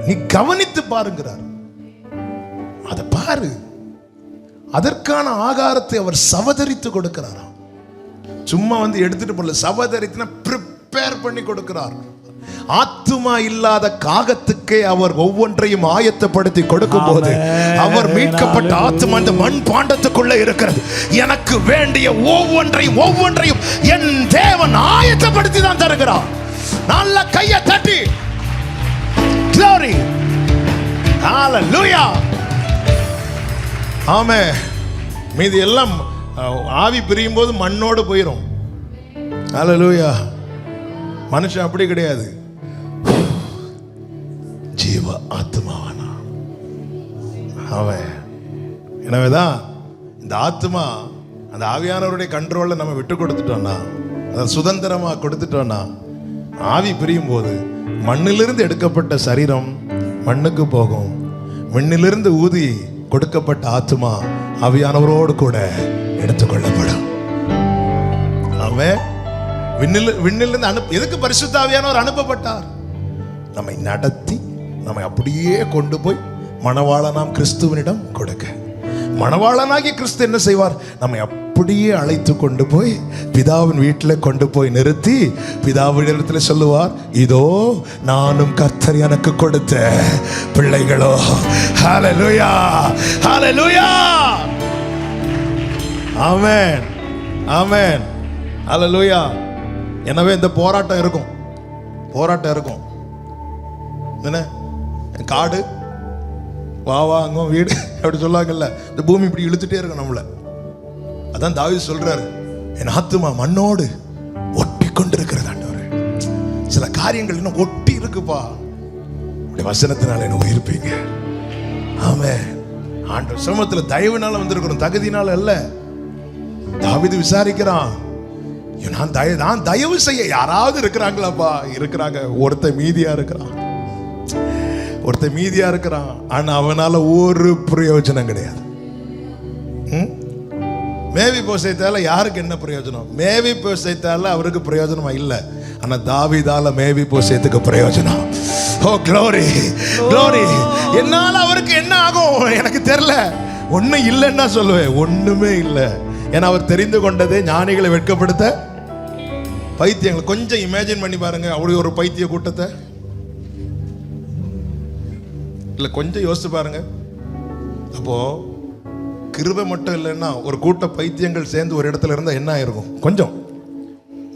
நீ கவனித்து பாருங்கிறார். அதை பாரு. அதற்கான ஆகாரத்தை அவர் சவதரித்து கொடுக்கிறாராம். சும்மா வந்து எடுத்துட்டு போல, சவதரித்துனா ப்ரிப்பேர் பண்ணி கொடுக்கிறார். ஆத்துமா இல்லாத காகத்துக்கே அவர் ஒவ்வொன்றையும் ஆயத்தப்படுத்தி கொடுக்கும் போது அவர் மீட்கப்பட்ட ஆத்துமா இந்த மண் பாண்டத்துக்குள்ள இருக்கிறது. எனக்கு வேண்டிய ஒவ்வொன்றையும் என் தேவன் ஆயத்தப்படுத்தி தான் தருகிறார். நல்ல கையை தட்டி glory, hallelujah, ஆமென். மீதி எல்லாம் ஆவி பிரியும் போது மண்ணோடு போயிடும். ஹல்லேலூயா. மனுஷன் அப்படி கிடையாது, ஜீவ ஆத்மாவானா அவன். எனவேதான் இந்த ஆத்மா அந்த ஆவியானவருடைய கண்ட்ரோல்ல நம்ம விட்டு கொடுத்துட்டோம்னா, அதை சுதந்திரமா கொடுத்துட்டோம்னா, ஆவி பிரியும் போது மண்ணிலிருந்து எடுக்கப்பட்ட சரீரம் மண்ணுக்கு போகும். மண்ணிலிருந்து ஊதி கொடுக்கப்பட்ட ஆத்மா ஆவியானவரோடு கூட எடுத்துக்கொள்ளப்படும். அவன் விண்ணிலிருந்து எதுக்கு பரிசுத்த ஆவியானவர் அனுப்பப்பட்டார்? நம்மை நடத்தி நம்மை அப்படியே கொண்டு போய் மணவாளனாம் கிறிஸ்துவனிடம் கொடுக்க. மணவாளனாகிய கிறிஸ்து என்ன செய்வார்? நம்மை அப்படியே அழைத்து கொண்டு போய் பிதாவின் வீட்டில் கொண்டு போய் நிறுத்தி பிதாவிடத்தில் சொல்லுவார், இதோ நானும் கர்த்தர் எனக்கு கொடுத்த பிள்ளைகளோ. ஹல்லேலூயா, ஹல்லேலூயா, ஆமென், ஆமென், ஹல்லேலூயா. எனவே இந்த போராட்டம் இருக்கும். என்ன காடு வா அங்க வீடு அப்படி சொல்லாங்கல்ல, இந்த பூமி இப்படி இழுத்துட்டே இருக்கும் நம்மள. அதான் தாவீது சொல்றாரு, என் ஆத்துமா மண்ணோடு ஒட்டி கொண்டிருக்கிறது ஆண்டவரே. சில காரியங்கள் இன்னும் ஒட்டி இருக்குப்பா, அப்படி வசனத்தினால என்ன உயிர்ப்பீங்க. ஆமென். ஆண்டவர் சமூகத்துல தயவுனால வந்திருக்கிறோம், தகுதினால அல்ல. தாவீது விசாரிக்கிறான், நான் தயவு செய்ய யாராவது இருக்கிறாங்களாப்பா? இருக்கிறாங்க. ஒருத்தன் மீதியா இருக்கிறான். ஆனா அவனால ஒரு பிரயோஜனம் கிடையாது. மேவி போசைத்தால யாருக்கு என்ன பிரயோஜனம்? மேவி போசைத்தால அவருக்கு பிரயோஜனமா இல்ல. ஆனா தாவீதால மேவி போசைத்துக்கு பிரயோஜனம். ஓ க்ளோரி, க்ளோரி. என்னால அவருக்கு என்ன ஆகும் எனக்கு தெரியல. ஒண்ணும் இல்லைன்னா சொல்லுவேன், ஒண்ணுமே இல்லை. ஏன்னா அவர் தெரிந்து கொண்டதே ஞானிகளை வெட்கப்படுத்த பைத்தியங்களை. கொஞ்சம் இமேஜின் பண்ணி பாருங்க, அப்படி ஒரு பைத்திய கூட்டத்தை. இல்ல கொஞ்சம் யோசிச்சு பாருங்க. அப்போ கிருபை மட்டும் இல்லைன்னா ஒரு கூட்ட பைத்தியங்கள் சேர்ந்து ஒரு இடத்துல இருந்தா என்ன ஆயிருக்கும்? கொஞ்சம்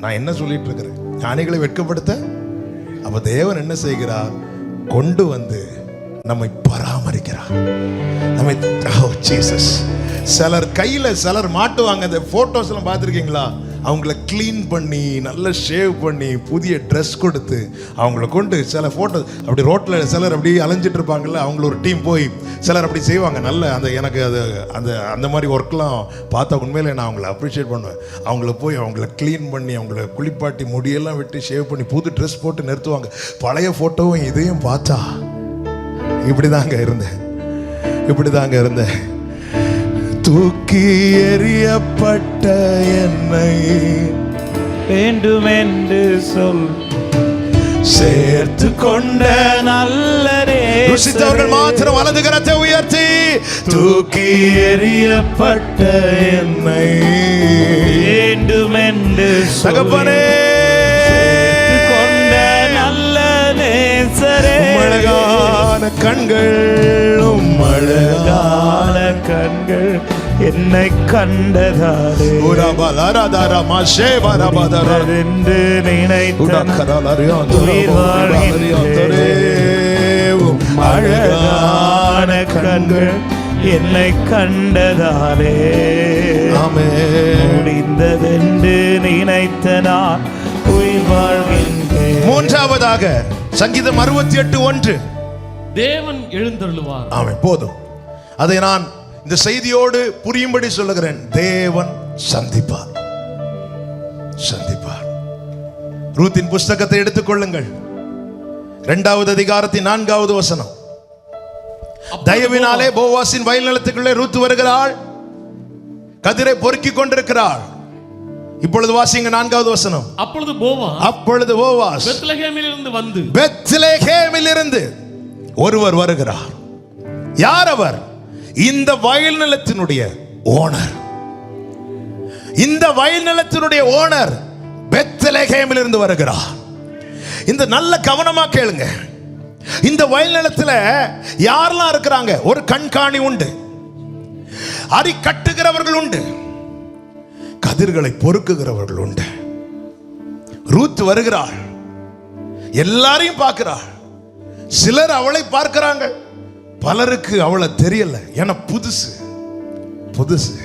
நான் என்ன சொல்லிட்டு இருக்கிறேன், ஞானிகளை வெட்கப்படுத்த. அப்ப தேவன் என்ன செய்கிறார்? கொண்டு வந்து நம்மை பராமரிக்கிறார். நம்மை ஜீசஸ். சிலர் கையில சிலர் மாட்டுவாங்க. அந்த போட்டோஸ் எல்லாம் பார்த்துருக்கீங்களா? அவங்கள கிளீன் பண்ணி நல்லா ஷேவ் பண்ணி புதிய ட்ரெஸ் கொடுத்து அவங்கள கொண்டு சில போட்டோ அப்படி ரோட்ல சிலர் அப்படி அலைஞ்சிட்டு இருப்பாங்கல்ல, அவங்கள ஒரு டீம் போய் சிலர் அப்படி செய்வாங்க. நல்ல அந்த எனக்கு அது அந்த மாதிரி ஒர்க்லாம் பார்த்தா உண்மையிலே நான் அவங்கள அப்ரிஷியேட் பண்ணுவேன். அவங்கள போய் அவங்கள கிளீன் பண்ணி அவங்கள குளிப்பாட்டி முடியெல்லாம் வெட்டி ஷேவ் பண்ணி புது ட்ரெஸ் போட்டு நிறுத்துவாங்க. பழைய போட்டோவும் இதையும் பார்த்தா இப்படிதாங்க இருந்தேன். தூக்கி எறியப்பட்ட என்னை வேண்டுமென்று சொல் சேர்த்து கொண்ட நல்ல ருசித்தவர்கள் மாத்திரம் வலது கரத்தை உயர்த்தி தூக்கி எறியப்பட்ட என்னை வேண்டுமென்று தகப்பனே கொண்ட நல்ல நேசரே. அழகான கண்கள், அழகான கண்கள் என்னை கண்டதாலே என்று அழகான கண்கள் என்னை கண்டதாலே முடிந்ததென்று நினைத்த நான் உயிர் வாழ்கின்றேன். மூன்றாவதாக சங்கீதம் 68:1, தேவன் எழுந்தருளுவார். ஆமென். போதும். அதை நான் இந்த செய்தியோடு புரியும்படி சொல்லுகிறேன். தேவன் சந்திப்பார். ரூத்தின் புஸ்தகத்தை எடுத்துக்கொள்ளுங்கள். 2வது அதிகாரத்தின் 4வது வசனம். தயவினாலே போவாசின் வயல் நிலத்துக்குள்ளே ரூத் வருகிறாள், கதிரை பொறுக்கிக் கொண்டிருக்கிறாள். இப்பொழுது வாசிங்க 4வது வசனம். அப்பொழுது போவாஸ் பெத்லெகேமிலிருந்து ஒருவர் வருகிறார். யார் அவர்? இந்த வயல் நிலத்தினுடைய ஓனர். பெத்லெகேமிலிருந்து பெத்லகேமில் இருந்து வருகிறார். இந்த நல்ல கவனமா கேளுங்க. இந்த வயல் நிலத்துல யாரெல்லாம் இருக்கிறாங்க? ஒரு கண்காணி உண்டு, அரி கட்டுகிறவர்கள் உண்டு, கதிர்களை பொறுக்குகிறவர்கள் உண்டு. ரூத் வருகிறாள், எல்லாரையும் பார்க்கிறாள். சிலர் அவளை பார்க்கிறாங்க, பலருக்கு அவளை தெரியல, ஏன்னா புதுசு புதுசு.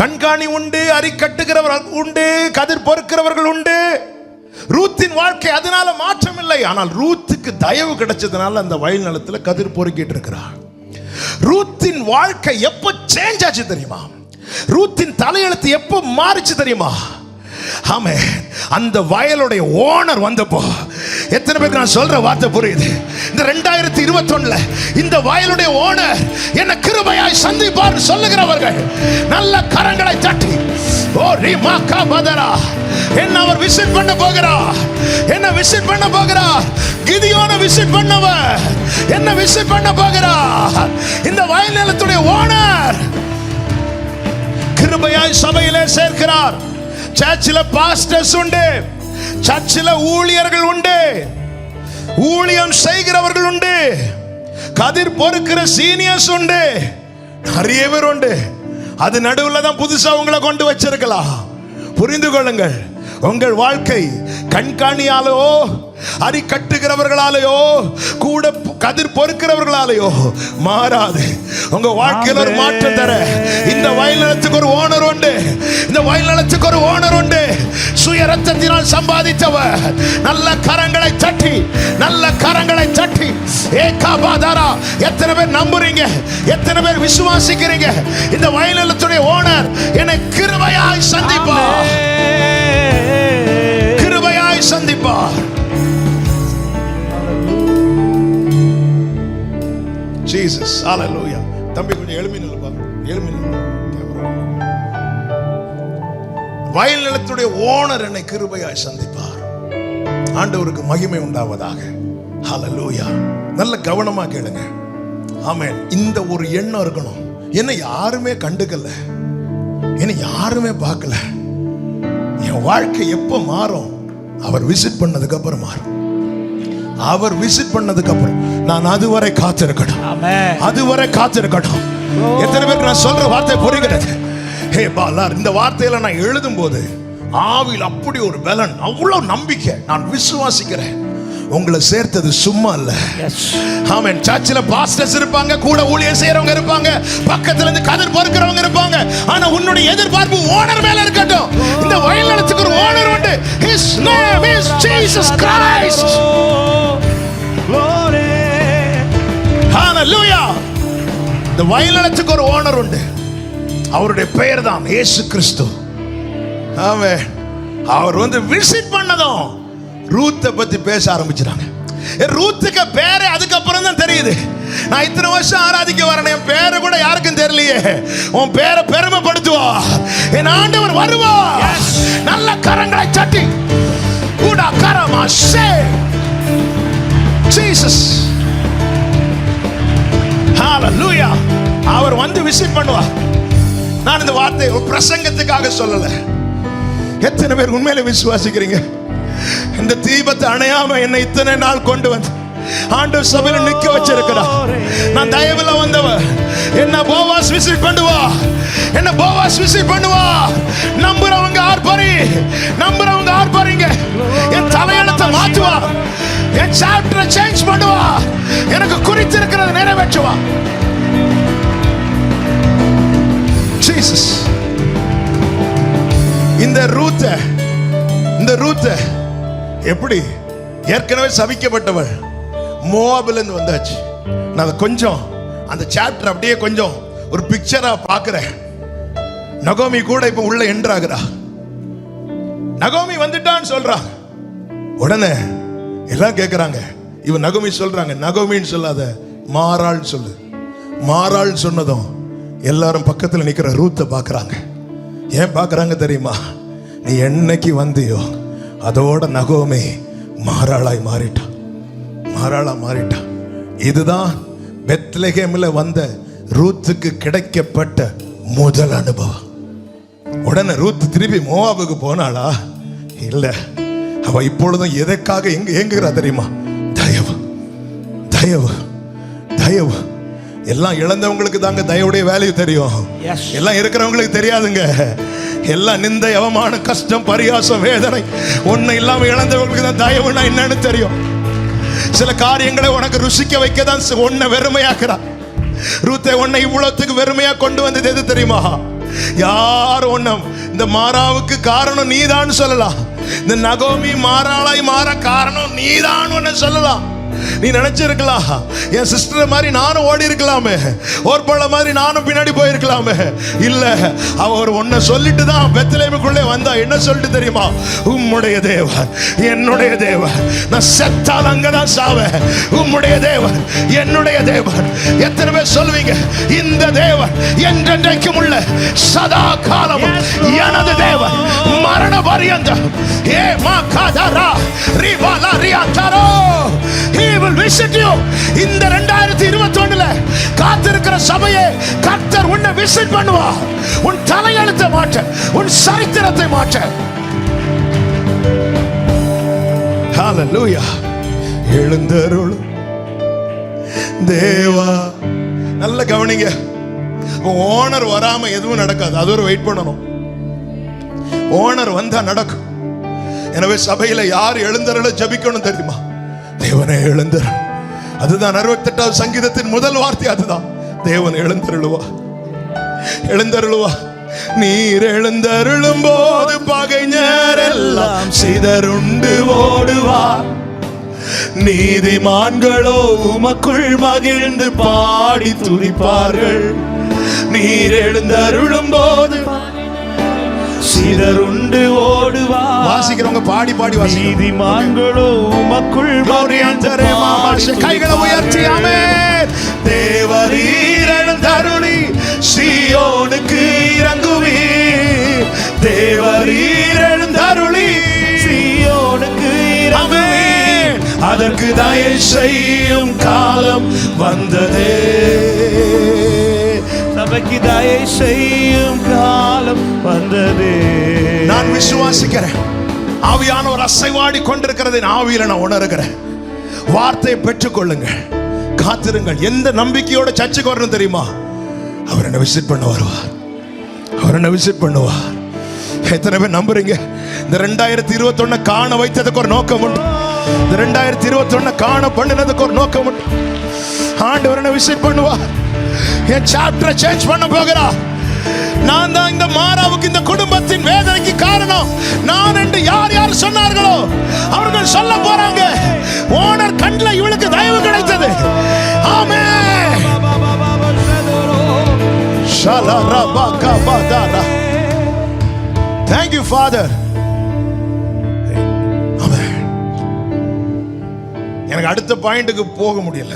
கண்காணி உண்டு, அரி கட்டுகிறவர்கள் உண்டு, கதிர் பொறுக்கிறவர்கள் உண்டு. ரூத்தின் வாழ்க்கை அதனால மாற்றம் இல்லை. ஆனால் ரூத்துக்கு தயவு கிடைச்சதுனால அந்த வயல் நிலத்தில் கதிர் பொறுக்கிட்டு இருக்கிறார். ரூத்தின் வாழ்க்கை எப்போ சேஞ்ச் ஆச்சு தெரியுமா? ரூத்தின் தலையெழுத்து எப்போ மாறிச்சு தெரியுமா? ஆமே, அந்த வயலுடைய ஓனர் வந்தப்போ, எத்தனை பேருக்கு நான் சொல்ற வார்த்தை புரியுது? இந்த 2021 இந்த வயலுடைய ஓனர் என்ன கிருபையாய் சந்திப்பார் சொல்லுகிறவர்கள் நல்ல கரங்களை தட்டி, ஓ ரிமாக்கா பதரா, என்ன அவர் விசிட் பண்ண போகிறார், என்ன விசிட் பண்ண போகிறார். கிதியோனை விசிட் பண்ணவர் என்ன விசிட் பண்ண போகிறார். இந்த வயல் நிலத்துடைய ஓனர் கிருபையாய் சபையிலே சேர்க்கிறார். சர்ச்சில் பாஸ்டர்ஸ் உண்டு, சர்ச்சில் ஊழியர்கள் உண்டு, ஊழியம் செய்கிறவர்கள் உண்டு, கதிர் பொறுக்கிற சீனியர்ஸ் உண்டு, நிறைய பேர் உண்டு. அது நடுவில் தான் புதுசா உங்களை கொண்டு வச்சிருக்கலாம். புரிந்து கொள்ளுங்கள், உங்கள் வாழ்க்கை கண்காணியாலோ, அரி கட்டுகிறவர்களாலேயோ, கூட கதிர் பொறுக்கிறவர்களாலேயோ மாறாது. உங்க வாழ்க்கையில் ஒரு மாற்றம் தர இந்த வயல் நிலத்துக்கு ஒரு ஓனர் உண்டு. இந்த வயல் நிலத்துக்கு ஒரு ஓனர் உண்டு. சுய ரத்தத்தினால் சம்பாதித்தவர். நல்ல கரங்களை தட்டி, நல்ல கரங்களை தட்டி. ஏகாபாதாரா, எத்தனை பேர் நம்புறீங்க? எத்தனை பேர் விசுவாசிக்கிறீங்க? இந்த வயல் நிலத்துடைய ஓனர் என்னை கிருபையாய் சந்திப்பார், கிருபையாய் சந்திப்பார். Jesus, hallelujah. தம்பி கொஞ்சம் எழுமி நில்லுப்பா, எழுமி நில்லு. வயல் நிலத்துடைய ஓனர் என்னை கிருபையாய் சந்திப்பார். ஆண்டவருக்கு மகிமை உண்டாவதாக. ஹalleluya. நல்ல கவனமா கேளுங்க. ஆமென். இந்த ஒரு எண்ணம் இருக்கணும். என்ன யாருமே கண்டுக்கல, என்ன யாருமே பார்க்கல, என் வாழ்க்கை எப்ப மாறும்? அவர் விசிட் பண்ணதுக்கு அப்புறம் மாறும். அவர் விசிட் பண்ணதுக்கு அப்புறம் நான் அதுவரை காத்திருக்கணும், அதுவரை காத்திருக்கணும். எத்தனை பேருக்கு நான் சொல்ற வார்த்தை புரிகிறது? ஹே பாலார், இந்த வார்த்தையில நான் எழுதும் போது ஆவியில் அப்படி ஒரு பலன், அவ்வளவு நம்பிக்கை. நான் விசுவாசிக்கிறேன் உங்களை சேர்த்தது சும்மா இல்ல. ஆமென். சர்ச்சில் பாஸ்டர்ஸ் இருப்பாங்க, கூட ஊழியம் செய்யறவங்க இருப்பாங்க, பக்கத்துல இருந்து கதிர் பொறுக்கிறவங்க இருப்பாங்க. ஆனா உன்னுடைய எதிர்பார்ப்பு ஓனர் மேல இருக்கட்டும். இந்த வயல் நிலத்துக்கு ஒரு ஓனர் உண்டு. His name is Jesus Christ. Hallelujah. இந்த வயல் நிலத்துக்கு ஒரு ஓனர் உண்டு. அவருடைய பெயர் தான் இயேசு கிறிஸ்து. ஆமென். அவர் வந்து விசிட் பண்ணதும் ரூத்தை பத்தி பேச ஆரம்பிச்சாங்க. ரூத்துக்கு பேரு அதுக்கப்புறம் தான் தெரியுது. நான் இத்தனை வருஷம் ஆராதிக்க வரேன், என் பேரை கூட யாருக்கும் தெரியலையே. உன் பேரை பெருமைப்படுத்துவா, என் ஆண்டவர் வருவா. நல்ல கரங்களை தட்டி கூட கரமா சே ஜீசஸ். ஹalleluya. அவர் வந்து விசிட் பண்ணுவா. நான் இந்த வார்த்தை ஒரு பிரசங்கத்துக்காக சொல்லல. எத்தனை பேர் உண்மையில விசுவாசிக்கிறீங்க? இந்த தீபத்தை அணையாம என்னை இத்தனை நாள் கொண்டு வந்து ஆண்டவர் சபையில நிக்க வச்சிருக்கிறார். நான் தயவுல வந்தவன். என்ன போவாஸ் விசிட் பண்ணுவா, என்ன போவாஸ் விசிட் பண்ணுவா. நம்புறவங்க ஆர்ப்பரி, நம்புறவங்க ஆர்ப்பரிங்க. என் தலையெழுத்தை மாற்றுவா, என் சாப்டரை சேஞ்ச் பண்ணுவா, எனக்கு குறித்திருக்கிறத நிறைவேற்றுவா. ஜீசஸ். இந்த ரூத்தை எப்படி ஏற்கனவே சபிக்கப்பட்டவள் மோவாபில இருந்து வந்தாச்சு. நான் கொஞ்சம் அந்த சாப்டர் அப்படியே கொஞ்சம் ஒரு பிக்சரா பார்க்கிறேன். நகோமி கூட இப்ப உள்ள என்ட்ராகிறா. நகோமி வந்துட்டான்னு சொல்றா. உடனே எல்லாம் கேட்கிறாங்க. இவன் நகோமி சொல்றாங்க, நகோமின்னு சொல்லாத மாறாள் சொல்லு. மாறாள் சொன்னதும் எல்லாரும் பக்கத்தில் நிக்கிற ரூத்தை பார்க்கறாங்க. ஏன் பார்க்கறாங்க தெரியுமா? நீ என்னைக்கு வந்தியோ அதோட நகோமி மாறாளாய் மாறிட்டா, மாறாளா மாறிட்டா. இதுதான் பெத்லகேமில் வந்த ரூத்துக்கு கிடைக்கப்பட்ட முதல் அனுபவம். உடனே ரூத் திருப்பி மோவாபுக்கு போனாளா? இல்ல, அவ இப்பொழுதும் எதற்காக ஏங்குகிறா தெரியுமா? தயவு, தயவு, தயவு. எல்லாம் இழந்தவங்களுக்கு தாங்க தயவுடைய வேல்யூ தெரியும். எல்லாம் இருக்கிறவங்களுக்கு தெரியாதுங்க. எல்லாம் நிந்தை, அவமானம், கஷ்டம், பரியாசம், வேதனை ஒண்ணு இல்லாம இழந்தவங்களுக்கு தான் தயவுனா என்னன்னு தெரியும். சில காரியங்களை உனக்கு ருசிக்க வைக்க தான் உன்னை வெறுமையாக்குறா. ரூத்தை உன்னை இவ்வளவுக்கு வெறுமையா கொண்டு வந்தது எது தெரியுமா? யார் ஒன்னும் இந்த மாறாவுக்கு காரணம் நீதான் சொல்லலாம். இந்த நகோமி மாறாளாய் மாற காரணம் நீதான் ஒன்னு சொல்லலாம். நீ நினைச்சிருக்கலாம், என் சிஸ்டர் மாதிரி நானும் ஓடி இருக்கலாமே, ஓர்பள மாதிரி நானும் பின்னாடி போயிருக்கலாமே. இல்ல, அவ ஒரு ஒன்ன சொல்லிட்டு தான் பெத்லகேமுக்குள்ளே வந்தா. என்ன சொல்லிட்டு தெரியுமா? உம்முடைய தேவன் என்னுடைய தேவன், நான் செத்தால் அங்கதான் சாவேன். உம்முடைய தேவன் என்னுடைய தேவன். எத்தனை பேர் சொல்லுவீங்க, இந்த தேவன் என்றென்றைக்கும் உள்ள சதா காலமும் எனது தேவன், மரண பரியந்தம். ஏ மா காதரா ரிவாலா ரியாதாரோ, he will visit you. இந்த 2021ல காத்திருக்கிற சபையே, கர்த்தர் உன்னை விசிட் பண்ணுவார். உன் தலையெழுத்தை மாற்ற, உன் சரித்திரத்தை மாற்ற. ஹalleluya. எழுந்தருள் தேவா. நல்ல கவனிங்க, ஓனர் வராம எதுவும் நடக்காது. அது ஒரு வெயிட் பண்ணணும். ஓனர் வந்தா நடக்கும். எனவே சபையில யார் எழுந்தருள ஜெபிக்கணும் தெரியுமா? தேவனே எழுந்தரு. அதுதான் 68வது சங்கீதத்தின் முதல் வார்த்தை. அதுதான், தேவன் எழுந்தருளுவா, எழுந்தருளுவா. நீர் எழுந்தருளும் போது பகைஞர் எல்லாம் சிதறுண்டு ஓடுவார். நீதிமான்களோ உமக்குள் மகிழ்ந்து பாடி துதிப்பார்கள். நீர் எழுந்தருளும் போது சிதறுண்டு ஓடுவா. வாசிக்கிறவங்க பாடி பாடி வாசி. நீதிமான்களோ உமக்குள் மகிழ்ந்து, கைகளை உயர்த்தி ஆமென். தேவரீர் எழுந்தருளி சீயோனுக்கு இறங்குவீர். தேவரீர் எழுந்தருளி சீயோனுக்கு இறங்குவீர். அதற்கு தயை செய்யும் காலம் வந்ததே. சபைக்கு தயை செய்யும் காலம் வந்ததே. நான் விசுவாசிக்கிறேன். ஆவியானவர் அசைவாடி கொண்டிருக்கிறதை ஆவியில நான் உணர்கிறேன். வார்த்தையை பெற்றுக்கொள்ளுங்கள், காத்திருங்கள். எந்த நம்பிக்கையோட சர்ச்சுக்கு வரணும் தெரியுமா? அவர் என்ன விசிட் பண்ண வருவார். அவர் என்ன விசிட் பண்ணுவார். எத்தனை பேர் நம்புறீங்க? இந்த 2021 காண வைத்ததுக்கு ஒரு நோக்கம் உண்டு. இந்த 2021 காண பண்ணினதுக்கு ஒரு நோக்கம் உண்டு. ஆண்டவர் என்ன விசிட் பண்ணுவார். என் சாப்டரை சேஞ்ச் பண்ண போகிறா. நான் தான் இந்த மாறாவுக்கு, இந்த குடும்பத்தின் வேதனைக்கு காரணம் நான் என்று யார் யார் சொன்னார்களோ அவர்கள் சொல்ல போறாங்க. ஓனர் கண்ணில் இவளுக்கு தயவு கிடைத்தது. ஆமென். Thank you Father. ஆமென். எனக்கு அடுத்த பாயிண்ட்டுக்கு போக முடியல.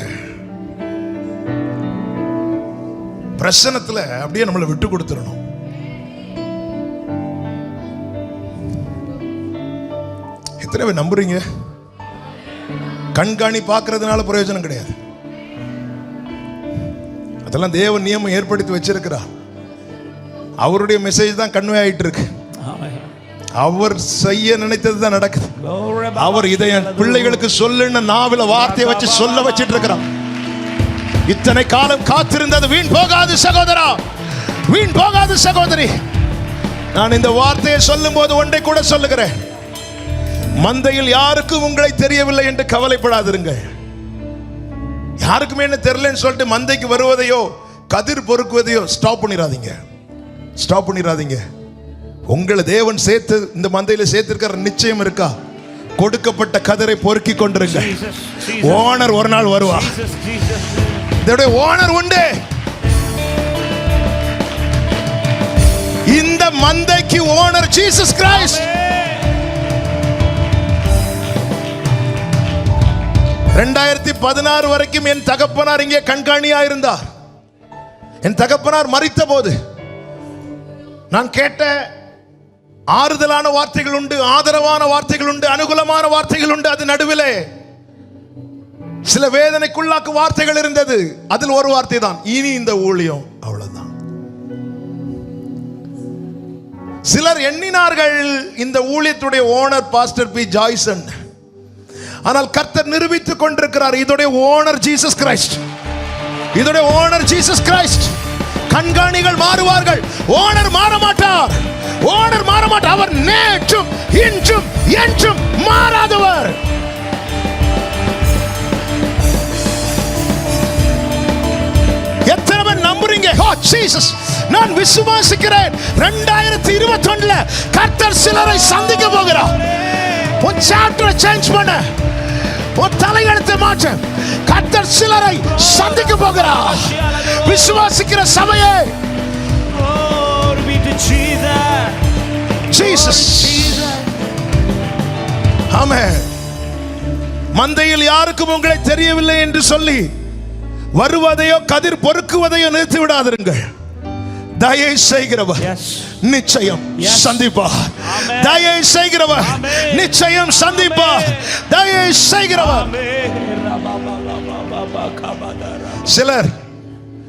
பிரசனத்துல அப்படியே நம்மளை விட்டு கொடுத்துடணும். எத்தனை பேர் நம்புறீங்க? கண்காணி பார்க்கறதுனால பிரயோஜனம் கிடையாது. அதெல்லாம் தேவன் நியமம் ஏற்படுத்தி வச்சிருக்கிறார். அவருடைய மெசேஜ் தான் கன்வே ஆயிட்டு இருக்கு. அவர் செய்ய நினைத்தது தான் நடக்குது. அவர் இதை பிள்ளைகளுக்கு சொல்லுன்னு நாவில வார்த்தையை வச்சு சொல்ல வச்சிட்டு இருக்கிறார். இத்தனை காலம் காத்திருந்தது வீண் போகாது சகோதரா, வீண் போகாது சகோதரி. நான் இந்த வார்த்தையை சொல்லும் போது ஒன்றை கூட சொல்லுகிறேன். மந்தையில் யாருக்கும் உங்களை தெரியவில்லை என்று கவலைப்படாதிருங்கள். யாருக்குமே என்ன தெரியலன்னு சொல்லிட்டு மந்தைக்கு வருவதையோ கதிர் பொறுக்குவதையோ ஸ்டாப் பண்ணிடாதீங்க. ஸ்டாப் பண்ணிடாதீங்க. உங்களை தேவன் சேர்த்து இந்த மந்தையில சேர்த்திருக்கிற நிச்சயம் இருக்கா? கொடுக்கப்பட்ட கதிரை பொறுக்கி கொண்டிருங்க. ஓனர் ஒரு நாள் வருவா. இதோட ஓனர் உண்டு. இந்த மந்தைக்கு ஓனர் ஜீசஸ் கிரைஸ்ட். 2016 வரைக்கும் என் தகப்பனார் இங்கே கண்காணியா இருந்தார். என் தகப்பனார் மரித்த போது நான் கேட்ட ஆறுதலான வார்த்தைகள் உண்டு, ஆதரவான வார்த்தைகள் உண்டு, அனுகூலமான வார்த்தைகள் உண்டு. அது நடுவிலே சில வேதனைக்குள்ளாக்கு வார்த்தைகள் இருந்தது. அதில் ஒரு வார்த்தை தான், இனி இந்த ஊழியம் அவ்வளவுதான். சிலர் எண்ணினார்கள் இந்த ஊழியத்துடைய ஓனர் பாஸ்டர் பி ஜாய்சன். ஆனால் கர்த்தர் நிரூபித்துக் கொண்டிருக்கிறார், இதோடைய ஓனர் ஜீசஸ் கிரைஸ்ட். இதோடைய ஓனர் ஜீசஸ் கிரைஸ்ட். கண்காணிகள் மாறுவார்கள், ஓனர் மாற மாட்டார். ஓனர் மாற மாட்டார். அவர் நேற்றும் இன்றும் என்றும் மாறாதவர். எத்தனை பேர் நம்புறீங்க? ஜீசஸ், நான் விசுவாசிக்கிறேன் 2021 கர்த்தர் சிலரை சந்திக்க போகிறார். உன் சாப்டரை சேஞ்ச் பண்ண, உன் தலையெழுத்தை மாற்ற கர்த்தர் சிலரை சந்திக்க போகிறார். விசுவாசிக்கிற சபையே, ஜீசஸ். ஆமென். மந்தையில் யாருக்கும் உங்களை தெரியவில்லை என்று சொல்லி வருவதையோ கதிர் பொறுக்குவதையோ நிறுத்தி விடாதிருங்கள். தயை செய்கிறவர் நிச்சயம் சந்திப்பார். தயை செய்கிறவர் நிச்சயம் சந்திப்பார். தயை செய்கிறவர். சிலர்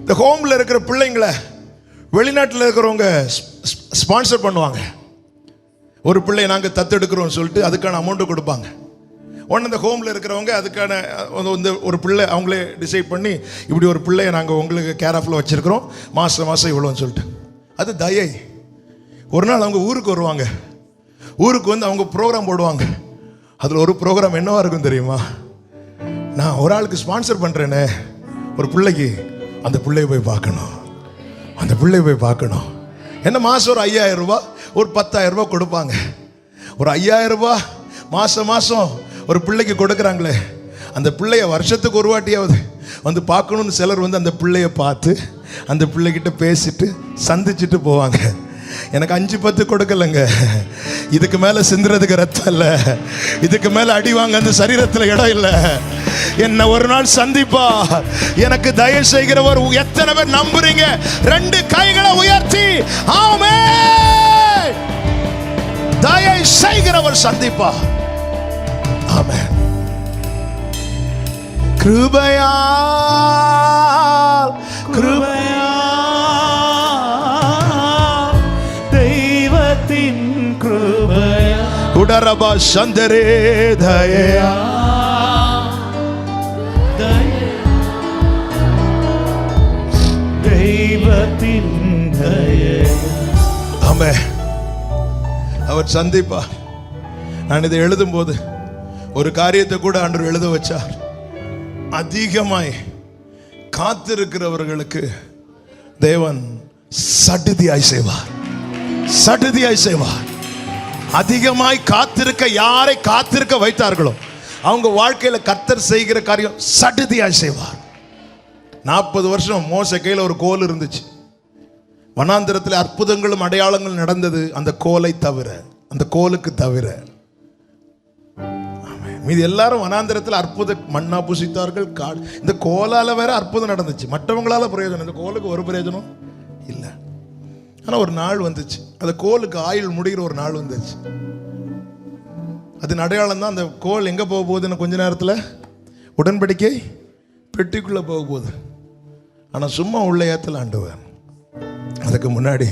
இந்த ஹோம்ல இருக்கிற பிள்ளைங்களை வெளிநாட்டில் இருக்கிறவங்க ஸ்பான்சர் பண்ணுவாங்க. ஒரு பிள்ளை நாங்கள் தத்தெடுக்கிறோம் சொல்லிட்டு அதுக்கான அமௌண்ட் கொடுப்பாங்க. ஒன்று இந்த ஹோமில் இருக்கிறவங்க அதுக்கான ஒரு பிள்ளை அவங்களே டிசைட் பண்ணி, இப்படி ஒரு பிள்ளையை நாங்கள் உங்களுக்கு கேர் ஆஃபில் வச்சுருக்கிறோம், மாதம் இவ்வளோன்னு சொல்லிட்டு. அது தயை. ஒரு நாள் அவங்க ஊருக்கு வருவாங்க. ஊருக்கு வந்து அவங்க ப்ரோக்ராம் போடுவாங்க. அதில் ஒரு ப்ரோக்ராம் என்னவா இருக்கும் தெரியுமா? நான் ஒரு ஆளுக்கு ஸ்பான்சர் பண்ணுறேனே ஒரு பிள்ளைக்கு, அந்த பிள்ளையை போய் பார்க்கணும், அந்த பிள்ளையை போய் பார்க்கணும். என்ன மாதம் ஒரு 5000 ரூபாய், ஒரு 10,000 ரூபாய் கொடுப்பாங்க. ஒரு 5000 ரூபாய் மாதம் ஒரு பிள்ளைக்கு கொடுக்குறாங்களே, அந்த பிள்ளைய வருஷத்துக்கு ஒரு வாட்டியாவது வந்து பார்க்கணுன்னு சிலர் வந்து அந்த பிள்ளைய பார்த்து அந்த பிள்ளைகிட்ட பேசிட்டு சந்திச்சுட்டு போவாங்க. எனக்கு 5-10 கொடுக்கலங்க, இதுக்கு மேலே சிந்துறதுக்கு ரத்தம் இல்லை, இதுக்கு மேலே அடிவாங்க அந்த சரீரத்தில் இடம் இல்லை. என்ன ஒரு நாள் சந்திப்பா. எனக்கு தயவு செய்கிறவர் எத்தனை பேர் நம்புறீங்க? 2 கைகளை உயர்த்தி ஆமென். தயவு செய்கிறவர் சந்திப்பா. ஆமென். கிருபையால் தெய்வத்தின் கிருபையா உடரபா சந்தரே தயா தெய்வத்தின் தயா. ஆமென். அவர் சந்திப்பார். நான் இதை எழுதும் போது ஒரு காரியத்தை கூட ஆண்டவர் எழுத வச்சார். அதிகமாய் காத்திருக்கிறவர்களுக்கு தேவன் சடுதியாய் செய்வார். சடுதியாய் செய்வார். அதிகமாய் காத்திருக்க, யாரை காத்திருக்க வைத்தார்களோ அவங்க வாழ்க்கையில கர்த்தர் செய்கிற காரியம் சடுதியாய் செய்வார். 40 வருஷம் மோசே கையில் ஒரு கோல் இருந்துச்சு. வனாந்திரத்தில் அற்புதங்களும் அடையாளங்களும் நடந்தது அந்த கோலை தவிர, அந்த கோலுக்கு தவிர. மீது எல்லாரும் வனாந்திரத்தில் அற்புத மண்ணா புசித்தார்கள். இந்த கோலால வேற அற்புதம் நடந்துச்சு, மற்றவங்களால பிரயோஜனம், இந்த கோலுக்கு ஒரு பிரயோஜனம் இல்லை. ஆனால் ஒரு நாள் வந்துச்சு, அந்த கோலுக்கு ஆயுள் முடிகிற ஒரு நாள் வந்துச்சு. அது அடையாளம் தான். அந்த கோல் எங்கே போக போகுதுன்னு கொஞ்ச நேரத்தில் உடன்படிக்கை பெட்டிக்குள்ளே போக போகுது. ஆனால் சும்மா உள்ள ஏற்றல ஆண்டவர். அதுக்கு முன்னாடி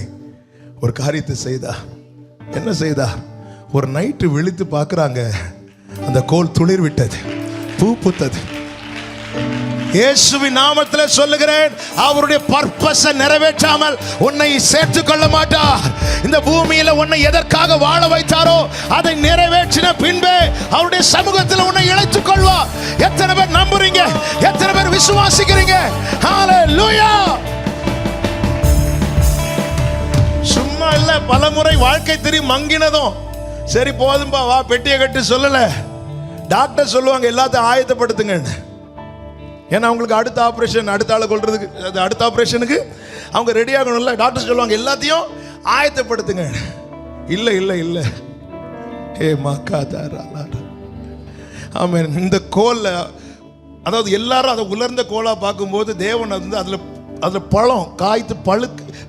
ஒரு காரியத்தை செய்தா. என்ன செய்தா? ஒரு நைட்டு விழித்து பார்க்குறாங்க, அந்த கோல் துளிர் விட்டது, பூ பூத்தது. இயேசுவின் நாமத்தில் சொல்லுகிறேன், அவருடைய பர்பஸை நிறைவேற்றாமல் உன்னை சேர்த்துக் கொள்ள மாட்டார். இந்த பூமியில உன்னை எதற்காக வாழ வைத்தாரோ அதை நிறைவேற்றின பின்பே அவருடைய சமூகத்தில் உன்னை இழைத்துக் கொள்வார். எத்தனை பேர் நம்புறீங்க? எத்தனை பேர் விசுவாசிக்கிறீங்க? ஹalleluya. சும்மா இல்ல, பலமுறை வாழ்க்கை தெரியும் மங்கினதும் சரி போதும்பா வா பெட்டியை கட்டி சொல்லல. டாக்டர் சொல்லுவாங்க எல்லாத்தையும் ஆயத்தப்படுத்துங்க. ஏன்னா அவங்களுக்கு அடுத்த ஆப்ரேஷன், அடுத்த ஆளை கொள்றதுக்கு, அடுத்த ஆப்ரேஷனுக்கு அவங்க ரெடி ஆகணும்ல. டாக்டர் சொல்லுவாங்க எல்லாத்தையும் ஆயத்தப்படுத்துங்க. இல்லை இல்லை இல்லை, ஏ மக்கா தாரா. ஆமாம், இந்த கோல்ல அதாவது எல்லாரும் அதை உலர்ந்த கோலா பார்க்கும்போது தேவன் வந்து அதில் பழம் காய்த்து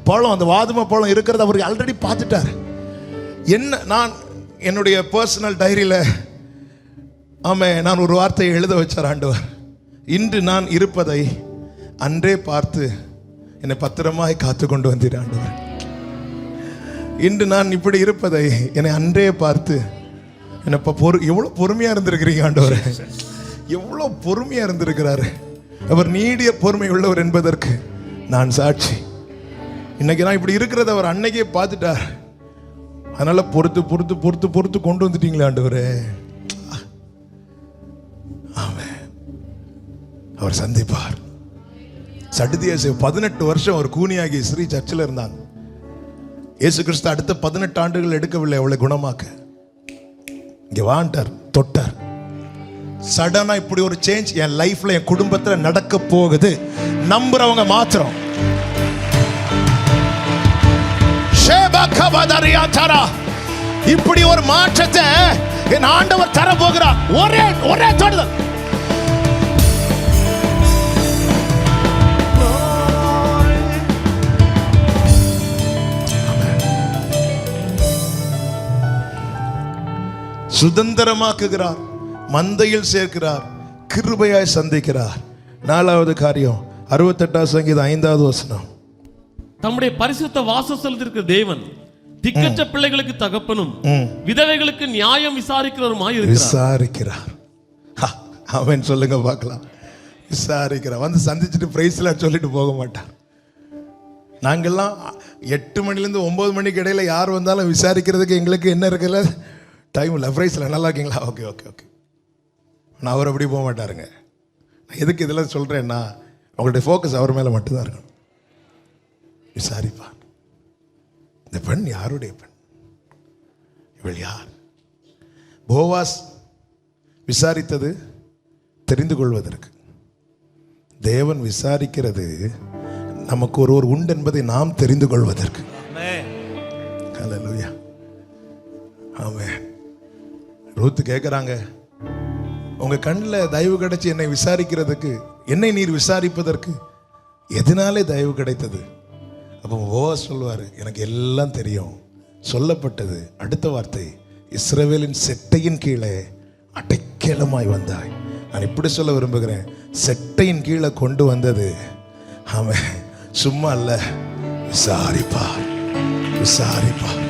பழம் அந்த வாதுமை பழம் இருக்கிறத அவர் ஆல்ரெடி பார்த்துட்டார். என்ன, நான் என்னுடைய பர்சனல் டைரியில் நான் ஒரு வார்த்தையை எழுத வச்சார் ஆண்டவர். இன்று நான் இருப்பதை அன்றே பார்த்து என்னை பத்திரமாய் காத்து கொண்டு வந்தீர் ஆண்டவர். இன்று நான் இப்படி இருப்பதை என்னை அன்றே பார்த்து என்னப்பா எவ்வளவு பொறுமையா இருந்திருக்கிறீங்க ஆண்டவரே, எவ்வளவு பொறுமையா இருந்திருக்கிறாரு. அவர் நீடிய பொறுமை உள்ளவர் என்பதற்கு நான் சாட்சி. இன்னைக்கு நான் இப்படி இருக்கிறத அவர் அன்னைக்கே பார்த்துட்டார். அதனால பொறுத்து பொறுத்து பொறுத்து பொறுத்து கொண்டு வந்துட்டீங்களே ஆண்டவரே. ஆமென். அவர் சந்திப்பார். சடுதியாசு 18 வருஷம் ஒரு கூனியாகி ஸ்ரீ சர்ச்சில் இருந்தாங்க. இயேசு கிறிஸ்து அடுத்த 18 ஆண்டுகள் எடுக்கவில்லை அவளை குணமாக்க. இங்க வாண்டார், தொட்டார். சடனா இப்படி ஒரு சேஞ்ச் என் லைஃப்ல, என் குடும்பத்துல நடக்க போகுது நம்புறவங்க மாத்திரம். இப்படி ஒரு மாற்றத்தை என் ஆண்டவர் தர போகிறார். ஒரே தொடுதல். சுதந்திரமாக்குகிறார், மந்தையில் சேர்க்கிறார், கிருபையாய் சந்திக்கிறார். 4வது காரியம் 68 சங்கீதம் 5வது வசனம். தம்முடைய பரிசுத்த வாசஸ்தலத்திற்கு தேவன் திக்கற்ற பிள்ளைகளுக்கு தகப்பனும் விதவைகளுக்கு நியாயம் விசாரிக்கிறவருமாய் விசாரிக்கிறார். அவன் சொல்லுங்க பார்க்கலாம். விசாரிக்கிறார். வந்து சந்திச்சுட்டு பிரைஸ்ல சொல்லிட்டு போக மாட்டார். நாங்கெல்லாம் 8 மணிலேருந்து 9 மணிக்கு இடையில யார் வந்தாலும் விசாரிக்கிறதுக்கு எங்களுக்கு என்ன இருக்குல்ல, டைம் இல்லை. பிரைஸ்ல நல்லா இருக்கீங்களா, ஓகே ஓகே ஓகே. நான் அவர் அப்படி போக மாட்டாருங்க. நான் எதுக்கு இதெல்லாம் சொல்றேன்னா, உங்களுடைய ஃபோக்கஸ் அவர் மேல மட்டும்தான் இருக்கணும். விசாரிப்பார். இந்த பெண் யாருடைய பெண், இவள் யார்? போவாஸ் விசாரித்தது தெரிந்து கொள்வதற்கு. தேவன் விசாரிக்கிறது நமக்கு ஒருவர் உண்டு என்பதை நாம் தெரிந்து கொள்வதற்கு. ஹல்லேலூயா. ஆமென். ரூத் கேட்குறாங்க, உங்க கண்ணில் தயவு கிடைச்சி என்னை விசாரிக்கிறதுக்கு, என்னை நீர் விசாரிப்பதற்கு எதனாலே தயவு கிடைத்தது? அப்போ போவாஸ் சொல்லுவார், எனக்கு எல்லாம் தெரியும். சொல்லப்பட்டது அடுத்த வார்த்தை, இஸ்ரவேலின் செட்டையின் கீழே அடைக்கலமாய் வந்தாய். நான் இப்படி சொல்ல விரும்புகிறேன், செட்டையின் கீழே கொண்டு வந்தது அவன் சும்மா அல்ல, விசாரிப்பார். விசாரிப்பார்.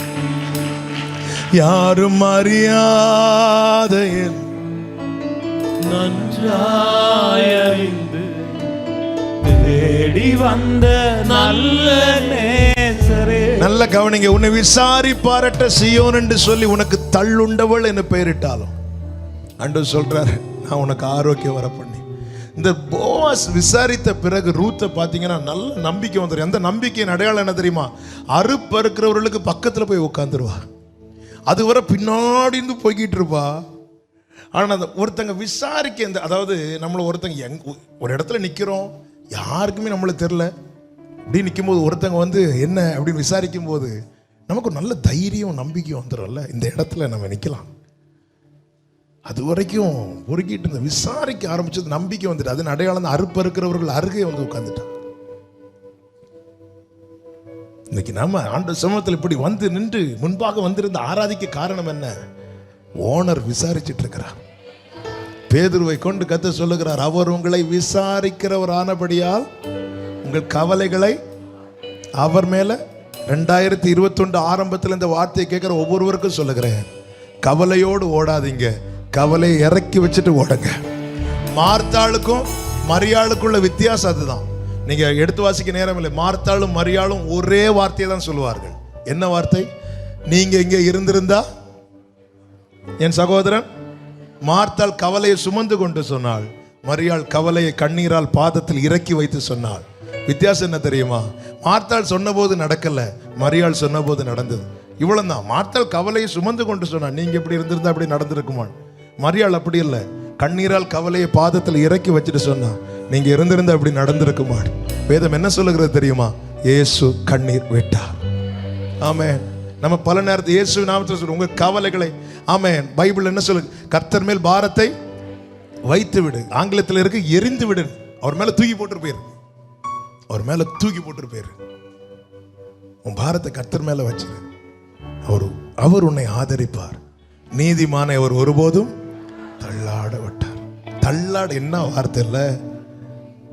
யாரும் அறியாத நன்றாயறிந்து தேடி வந்த நல்ல நேசரே. நல்ல கவனிங்க. உன்னை விசாரிப்பாரட்ட சீயோன் என்று சொல்லி உனக்கு தள்ளுண்டவள் என்று பெயரிட்டாலும் ஆண்டவர் சொல்றாரு, நான் உனக்கு ஆரோக்கியம் வர பண்ணி. இந்த போவாஸ் விசாரித்த பிறகு ரூத்தை பார்த்தீங்கன்னா நல்ல நம்பிக்கை வந்துடும். அந்த நம்பிக்கையின் அடையாளம் என்ன தெரியுமா? அறுப்பறுக்கிறவர்களுக்கு பக்கத்தில் போய் உட்காந்துருவா. அதுவரை பின்னாடி இருந்து போய்கிட்டு இருப்பா. ஆனால் ஒருத்தங்க விசாரிக்க, அதாவது நம்மளை ஒருத்தங்க ஒரு இடத்துல நிற்கிறோம், யாருக்குமே நம்மளுக்கு தெரில, இப்படி நிற்கும் போது ஒருத்தங்க வந்து என்ன அப்படின்னு விசாரிக்கும் போது நமக்கு ஒரு நல்ல தைரியம் நம்பிக்கை வந்துடும்ல, இந்த இடத்துல நம்ம நிற்கலாம். அது வரைக்கும் பொறுக்கிட்டு இருந்த விசாரிக்க ஆரம்பிச்சது நம்பிக்கை வந்துட்டு, அதன் அடையாளம் அறுப்பறுக்கிறவர்கள் அருகே வந்து உட்கார்ந்துட்டான். இன்னைக்கு நம்ம ஆண்டு சமூகத்தில் இப்படி வந்து நின்று முன்பாக வந்திருந்த ஆராதிக்க காரணம் என்ன? ஓனர் விசாரிச்சுட்டு இருக்கிறார். பேதுருவை கொண்டு கர்த்தர் சொல்லுகிறார், அவர் உங்களை விசாரிக்கிறவர் ஆனபடியால் உங்கள் கவலைகளை அவர் மேல. 2021 ஆரம்பத்தில் இந்த வார்த்தையை கேட்கிற ஒவ்வொருவருக்கும் சொல்லுகிறேன், கவலையோடு ஓடாதீங்க, கவலையை இறக்கி வச்சுட்டு ஓடுங்க. மார்த்தாளுக்கும் மரியாளுக்குள்ள வித்தியாசம் அதுதான். நீங்க எடுத்து வாசிக்க நேரம் இல்லை. மார்த்தாளும் மரியாளும் ஒரே வார்த்தையை தான் சொல்லுவார்கள். என்ன வார்த்தை? நீங்க இங்கே இருந்திருந்தா என் சகோதரன். மார்த்தாள் கவலையை சுமந்து கொண்டு சொன்னாள், மரியாள் கவலையை கண்ணீரால் பாதத்தில் இறக்கி வைத்து சொன்னாள். வித்தியாசம் என்ன தெரியுமா? மார்த்தாள் சொன்னபோது நடக்கல, மரியாள் சொன்னபோது நடந்தது. இவ்வளவுதான். மார்த்தாள் கவலையை சுமந்து கொண்டு சொன்னாள், நீங்க இப்படி இருந்திருந்தா அப்படி நடந்திருக்குமான். மரியாள் அப்படி இல்லை, கண்ணீரால் கவலையை பாதத்தில் இறக்கி வச்சுட்டு சொன்னா, நீங்க இருந்திருந்தா அப்படி நடந்திருக்குமான். வேதம் என்ன சொல்லுகிறது தெரியுமா? இயேசு கண்ணீர் விட்டார். ஆமென். நம்ம பல நேரத்தில் இயேசு நாமத்தில் சொல்றோம், உங்க கவலைகளை. ஆமென். பைபிள் என்ன சொல்லு? கர்த்தர் மேல் பாரத்தை வைத்து விடு. ஆங்கிலத்தில் இருக்கு எரிந்து விடு. அவர் மேல தூக்கி போட்டு போயிரு. அவர் மேல தூக்கி போட்டு போயிரு. உன் பாரத்தை கர்த்தர் மேல வச்சிரு. அவர் உன்னை ஆதரிப்பார். நீதிமானை அவர் ஒருபோதும் தள்ளாட விட்டார். தள்ளாட என்ன வார்த்தை இல்ல,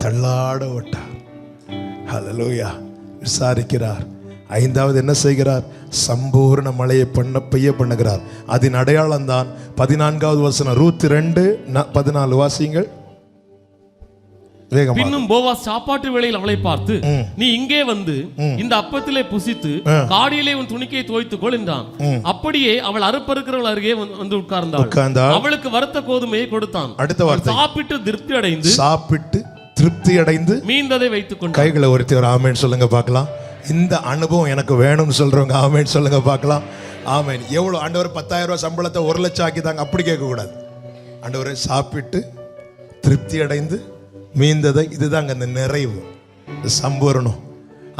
தள்ளாட விட்டார். ஹல்லேலூயா. விசாரிக்கிறார். ஐந்தாவது என்ன செய்கிறார்? சம்பூர்ண மழையை பெய்ய பண்ணுகிறார். அதன் அடையாளம் தான் 14வது வசனம். ரூத் 2:14 வாசியுங்கள் வேகமா. பின்னும் போவாஸ் சாப்பாட்டு வேளையில் அவளை பார்த்து, நீ இங்கே வந்து இந்த அப்பத்திலே புசித்து காடியிலே உன் துணிக்கையை துவைத்துக் கொள் என்றான். அப்படியே அவள் அறுப்பறுக்கிறவள் அருகே வந்து உட்கார்ந்தாள். அவளுக்கு வறுத்த கோதுமையை கொடுத்தான். அடுத்த வார்த்தை, சாப்பிட்டு திருப்தி அடைந்து மீந்ததை வைத்துக் கொண்டு. கைகளை ஒருத்தி ஒரு ஆமேன் சொல்லுங்க பார்க்கலாம். இந்த அனுபவம் எனக்கு வேணும்னு சொல்றவங்க ஆமேன் சொல்லுங்க பார்க்கலாம். ஆமேன். எவ்வளவு ஆண்டவர் 10,000 ரூபாய் சம்பளத்தை 1 லட்சம் ஆக்கிதாங்க, அப்படி கேட்க கூடாது. ஆண்டவரை சாப்பிட்டு திருப்தி அடைந்து மீந்ததை, இதுதாங்க அந்த நிறைவு, சம்பூரணம்.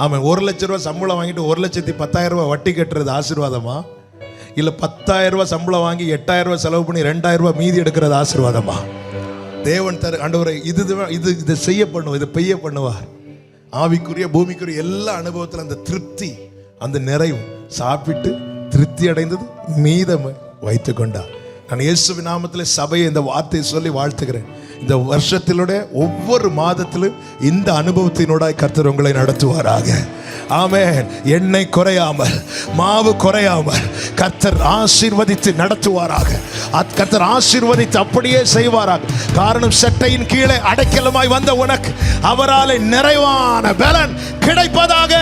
ஆமாம். 1 லட்ச ரூபா சம்பளம் வாங்கிட்டு 1,10,000 ரூபாய் வட்டி கட்டுறது ஆசீர்வாதமா? இல்லை 10,000 ரூபாய் சம்பளம் வாங்கி 8,000 ரூபாய் செலவு பண்ணி 2,000 ரூபாய் மீதி எடுக்கிறது ஆசீர்வாதமா? தேவன் ஆண்டவரை இது செய்ய பண்ணுவோம், இதை பெய்ய பண்ணுவார். ஆவிக்குரிய பூமிக்குரிய எல்லா அனுபவத்தில் அந்த திருப்தி, அந்த நிறைவு, சாப்பிட்டு திருப்தி அடைந்தது மீதம் வைத்து கொண்டார். நான் இயேசுவின் நாமத்தில் சபையை இந்த வார்த்தையை சொல்லி வாழ்த்துகிறேன். இந்த வருஷத்திலுடைய ஒவ்வொரு மாதத்திலும் இந்த அனுபவத்தினோட கர்த்தர் உங்களை நடத்துவாராக. ஆமென். எண்ணெய் குறையாமல், மாவு குறையாமல் கர்த்தர் ஆசீர்வதித்து நடத்துவாராக. கர்த்தர் ஆசீர்வதித்து அப்படியே செய்வாராக. காரணம், சட்டையின் கீழே அடைக்கலமாய் வந்த உனக்கு அவரால் நிறைவான பலன் கிடைப்பதாக.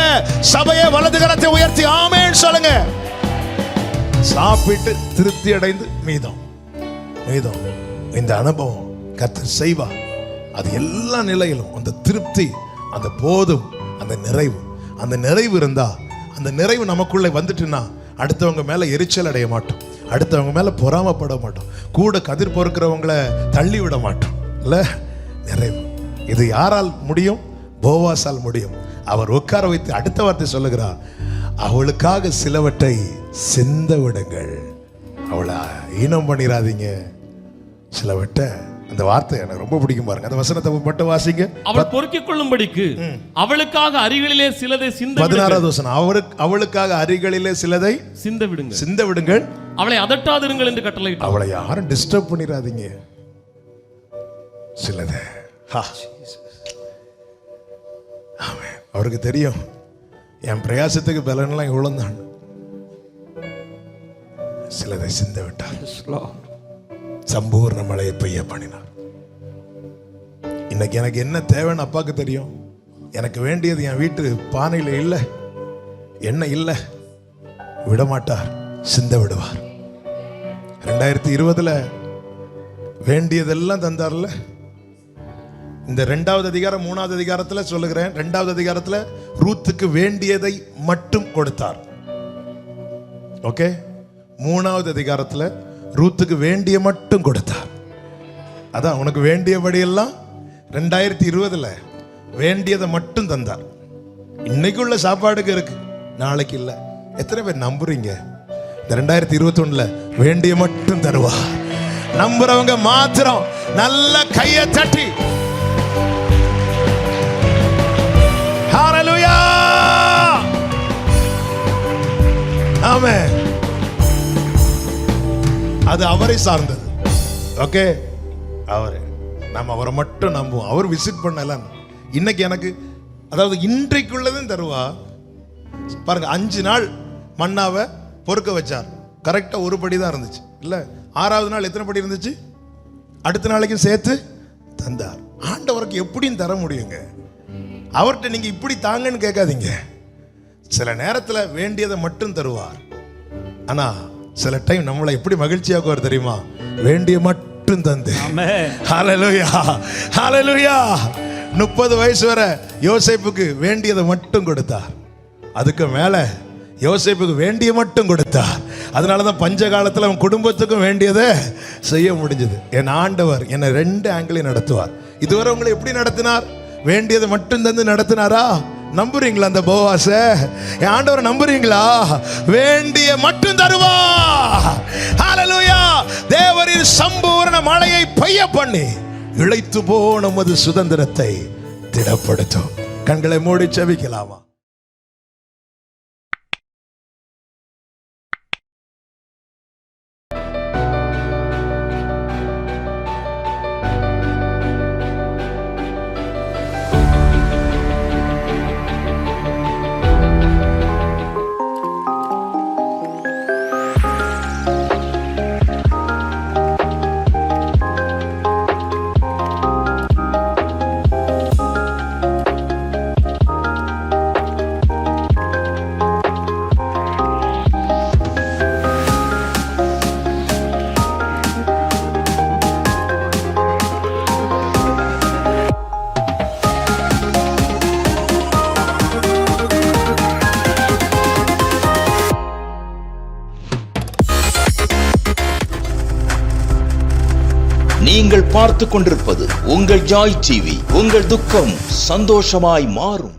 சபையை வலது கரத்தை உயர்த்தி ஆமென் சொல்லுங்க. சாப்பிட்டு திருப்தி அடைந்து மீதம் இந்த அனுபவம் கர்த்தர் செய்வார். அது எல்லா நிலையிலும் அந்த திருப்தி, அந்த போதும், அந்த நிறைவு இருந்தா, அந்த நிறைவு நமக்குள்ளே வந்துட்டுன்னா அடுத்தவங்க மேல எரிச்சல் அடைய மாட்டோம், அடுத்தவங்க மேல பொறாமப்பட மாட்டோம், கூட கதிர் பொறுக்கிறவங்களை தள்ளி விட மாட்டோம். இல்ல, நிறைவு. இது யாரால் முடியும்? போவாசால் முடியும். அவர் உட்கார வைத்து அடுத்த வார்த்தை சொல்லுகிறார், அவளுக்காக சிலவற்றை சிந்த விடுங்கள், அவளை ஈனம் பண்ணிடாதீங்க சிலவற்றை. அந்த வார்த்தை எனக்கு ரொம்ப பிடிக்கும் பாருங்க. அந்த வசனத்தை மட்டும் வாசிங்க. அவள் பொறுக்கிக் கொள்ளும்படிக்கு அவளுக்காக அருகிலே சிலதை சிந்த. 16வது வசனம். அவளுக்காக அருகிலே சிலதை சிந்த விடுங்கள், அவளை அதட்டாதிருங்கள் என்று கட்டளையிட்டார். அவளை யாரும் டிஸ்டர்ப் பண்ணிடாதீங்க. சிலதை அவருக்கு தெரியும், என் பிரயாசத்துக்கு பலன்லாம் இவ்வளவு தான். சிலதை சிந்த விட்டார், சம்பூர்ண மழையை பெய்ய பண்ணினார். இன்னைக்கு எனக்கு என்ன தேவைன்னு அப்பாவுக்கு தெரியும். எனக்கு வேண்டியது என் வீட்டு பானையில் இல்லை, எண்ணெய் இல்லை, விடமாட்டார், சிந்த விடுவார். 2020 வேண்டியதெல்லாம் தந்தார்ல. இந்த 2வது அதிகாரம் 3வது அதிகாரத்தில் சொல்லுகிறேன். 2வது அதிகாரத்தில் ரூத்துக்கு வேண்டியதை மட்டும் கொடுத்தார். ஓகே. 3வது அதிகாரத்தில் ரூத்துக்கு வேண்டிய மட்டும் கொடுத்தார். அதான் உனக்கு வேண்டியபடி எல்லாம் 2020 வேண்டியதை மட்டும் தந்தார். இன்னைக்குள்ள சாப்பாடுக்கு இருக்கு, நாளைக்கு இல்லை. எத்தனை பேர் நம்புறீங்க? இந்த 2021 வேண்டிய மட்டும் தருவா. நம்புறவங்க மாத்திரம் நல்ல கையை தட்டி ஹல்லேலூயா, ஆமென். அது அவரை சார்ந்தது. ஓகே, அவரை நம்ம அவரை மட்டும் நம்புவோம். அவர் விசிட் பண்ணல. இன்னைக்கு எனக்கு, அதாவது இன்றைக்குள்ளதும் தருவா பாருங்க. 5 நாள் மன்னாவை பொறுக்க வச்சார். கரெக்டா ஒரு படி தான் இருந்துச்சு. இல்ல 6வது நாள் எத்தனை படி இருந்துச்சு? அடுத்த நாளைக்கு சேர்த்து தந்தார். ஆண்டவருக்கு எப்படின்னு தர முடியுங்க? அவர்கிட்ட நீங்க இப்படி தாங்கன்னு கேட்காதீங்க. சில நேரத்துல வேண்டியதை மட்டும் தருவார். ஆனா சில டைம் நம்மளை எப்படி மகிழ்ச்சியாக்குவார் தெரியுமா? வேண்டிய மட்டும் தந்து. ஹல்லேலூயா, ஹல்லேலூயா. 30 வயசு வரை யோசேப்புக்கு வேண்டியதை மட்டும் கொடுத்தார். அதுக்கு மேல யோசேப்புக்கு வேண்டிய மட்டும் கொடுத்தார். அதனாலதான் பஞ்ச காலத்தில் அவன் குடும்பத்துக்கும் வேண்டியதை செய்ய முடிஞ்சது. என் ஆண்டவர் என்னை 2 ஆங்கிளையும் நடத்துவார். இதுவரை உங்களை எப்படி நடத்தினார்? வேண்டியதை மட்டும் தந்து நடத்தினாரா? நம்புறீங்களா அந்த போவாச? என் ஆண்டவரை நம்புறீங்களா? வேண்டிய மட்டும் தருவா. ஹல்லேலூயா. தேவரின் சம்பூர்ண மழையை பெய்ய பண்ணி இளைத்து போன நமது சுதந்திரத்தை திடப்படுத்தும். கண்களை மூடி செபிக்கலாமா? பார்த்து கொண்டிருப்பது உங்கள் ஜாய் டிவி. உங்கள் துக்கம் சந்தோஷமாய் மாறும்.